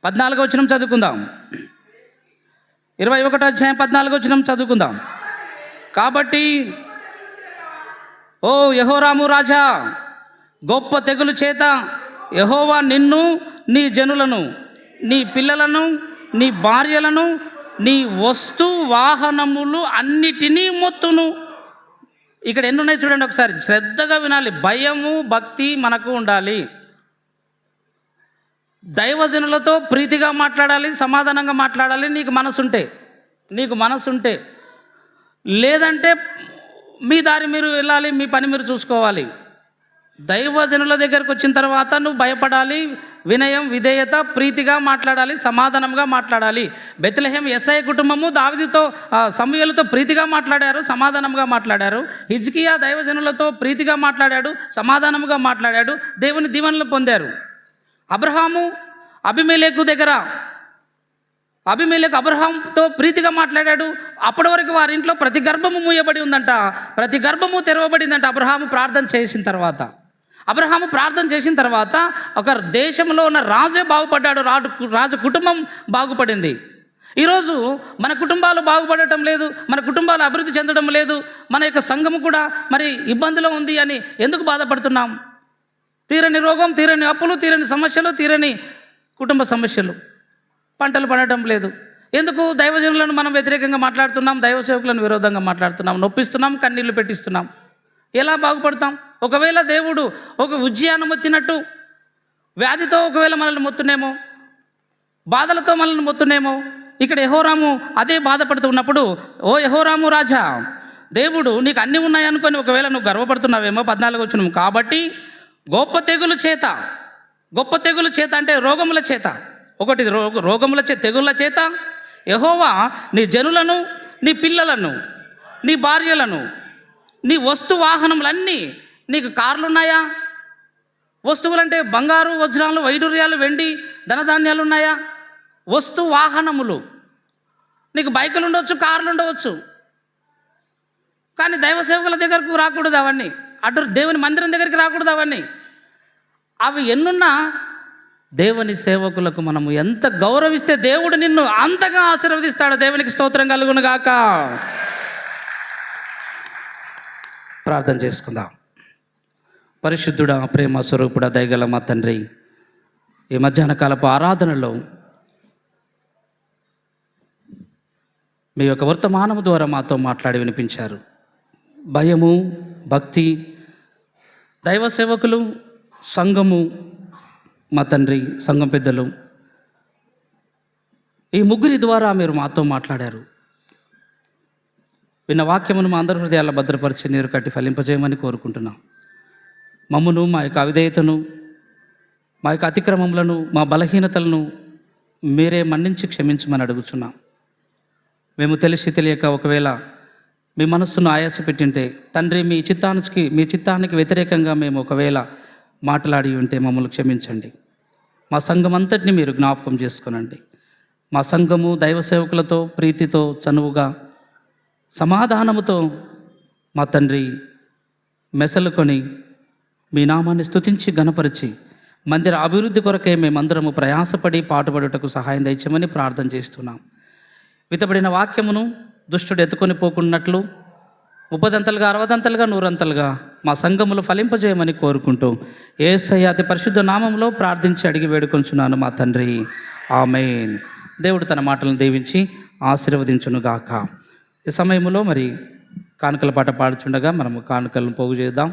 B: 14వ వచనం చదువుకుందాం. 21వ అధ్యాయం 14వ వచనం చదువుకుందాం. కాబట్టి ఓ యెహోరాము రాజా, గొప్ప తెగులు చేత యెహోవా నిన్ను, నీ జనులను, నీ పిల్లలను, నీ భార్యలను, నీ వస్తు వాహనములు అన్నిటినీ మొత్తును. ఇక్కడ ఎన్ని ఉన్నాయి చూడండి, ఒకసారి శ్రద్ధగా వినాలి. భయము భక్తి మనకు ఉండాలి. దైవజనులతో ప్రీతిగా మాట్లాడాలి, సమాధానంగా మాట్లాడాలి. నీకు మనసుంటే లేదంటే మీ దారి మీరు వెళ్ళాలి, మీ పని మీరు చూసుకోవాలి. దైవజనుల దగ్గరకు వచ్చిన తర్వాత నువ్వు భయపడాలి. వినయం, విధేయత, ప్రీతిగా మాట్లాడాలి, సమాధానంగా మాట్లాడాలి. బెత్లెహేం యెషయా కుటుంబము దావీదుతో సమూయేలుతో ప్రీతిగా మాట్లాడారు, సమాధానంగా మాట్లాడారు. హిజ్కియా దైవజనులతో ప్రీతిగా మాట్లాడాడు, సమాధానంగా మాట్లాడాడు, దేవుని దీవెనలు పొందారు. అబ్రహాము అబీమెలెకు అబ్రహాంతో ప్రీతిగా మాట్లాడాడు. అప్పటి వరకు వారి ఇంట్లో ప్రతి గర్భము మూయబడి ఉందంట, ప్రతి గర్భము తెరవబడిందంట. అబ్రహాము ప్రార్థన చేసిన తర్వాత ఒక దేశంలో ఉన్న రాజే బాగుపడ్డాడు, రాజు కుటుంబం బాగుపడింది. ఈరోజు మన కుటుంబాలు బాగుపడటం లేదు, మన కుటుంబాలు అభివృద్ధి చెందడం లేదు, మన యొక్క సంఘము కూడా మరి ఇబ్బందిలో ఉంది అని ఎందుకు బాధపడుతున్నాం? తీరని రోగం, తీరని అప్పులు, తీరని సమస్యలు, తీరని కుటుంబ సమస్యలు, పంటలు పండటం లేదు. ఎందుకు? దైవజనులను మనం వ్యతిరేకంగా మాట్లాడుతున్నాం, దైవ సేవకులను విరోధంగా మాట్లాడుతున్నాం, నొప్పిస్తున్నాం, కన్నీళ్లు పెట్టిస్తున్నాం. ఎలా బాగుపడతాం? ఒకవేళ దేవుడు ఒక ఉజ్జయాన్ని మొత్తినట్టు వ్యాధితో ఒకవేళ మనల్ని మొత్తునేమో, బాధలతో మనల్ని మొత్తునేమో. ఇక్కడ యెహోరాము అదే బాధపడుతూ ఉన్నప్పుడు, ఓ యెహోరాము రాజా, దేవుడు నీకు అన్నీ ఉన్నాయనుకొని ఒకవేళ నువ్వు గర్వపడుతున్నావేమో. 14వ వచనం, కాబట్టి గొప్ప తెగులు చేత అంటే రోగముల చేత, ఒకటి రోగముల చేత, తెగుళ్ళ చేత యెహోవా నీ జనులను, నీ పిల్లలను, నీ భార్యలను, నీ వస్తు వాహనములన్నీ, నీకు కార్లున్నాయా? వస్తువులంటే బంగారు, వజ్రాలు, వైడూర్యాలు, వెండి, ధనధాన్యాలు ఉన్నాయా? వస్తు వాహనములు. నీకు బైకులు ఉండవచ్చు, కార్లు ఉండవచ్చు, కానీ దైవ సేవకుల దగ్గరకు రాకూడదు అవన్నీ. అటు దేవుని మందిరం దగ్గరికి రాకూడదు అవన్నీ. అవి ఎన్నున్నా దేవుని సేవకులకు మనము ఎంత గౌరవిస్తే దేవుడు నిన్ను అంతగా ఆశీర్వదిస్తాడు. దేవునికి స్తోత్రం కలుగును గాక. ప్రార్థన చేసుకుందాం. పరిశుద్ధుడా, ప్రేమ స్వరూపుడా, దయగల మా తండ్రి, ఈ మధ్యాహ్న కాలపు ఆరాధనలో మీ యొక్క వర్తమానము ద్వారా మాతో మాట్లాడి వినిపించారు. భయము, భక్తి, దైవ సేవకులు, సంఘము, మా తండ్రి, సంఘం పెద్దలు, ఈ ముగ్గురి ద్వారా మీరు మాతో మాట్లాడారు. విన్న వాక్యమును మా అందరి హృదయాల భద్రపరిచి నీరు కట్టి ఫలింపజేయమని కోరుకుంటున్నాం. మమ్మును, మా యొక్క అవిధేయతను, మా యొక్క అతిక్రమములను, మా బలహీనతలను మీరే మన్నించి క్షమించమని అడుగుతున్నాం. మేము తెలిసి తెలియక ఒకవేళ మీ మనస్సును ఆయాస పెట్టింటే తండ్రి, మీ చిత్తానికి వ్యతిరేకంగా మేము ఒకవేళ మాట్లాడి ఉంటే మమ్మల్ని క్షమించండి. మా సంఘం అంతటిని మీరు జ్ఞాపకం చేసుకునండి. మా సంఘము దైవ సేవకులతో ప్రీతితో, చనువుగా, సమాధానముతో మా తండ్రి మెసలుకొని మీ నామాన్ని స్తుతించి ఘనపరిచి మందిర అభివృద్ధి కొరకే మేమందరము ప్రయాసపడి పాటుపడుటకు సహాయం దయచేయమని ప్రార్థన చేస్తున్నాం. విత్తబడిన వాక్యమును దుష్టుడు ఎత్తుకొని పోకున్నట్లు 30 60 100 మా సంఘములు ఫలింపజేయమని కోరుకుంటూ యేసయ్య అతి పరిశుద్ధ నామంలో ప్రార్థించి అడిగి వేడుకొంచున్నాను మా తండ్రి, ఆమేన్. దేవుడు తన మాటలను దీవించి ఆశీర్వదించునుగాక. ఈ సమయంలో మరి కానుకల పాట పాడుచుండగా మనము కానుకలను పోగు చేద్దాం.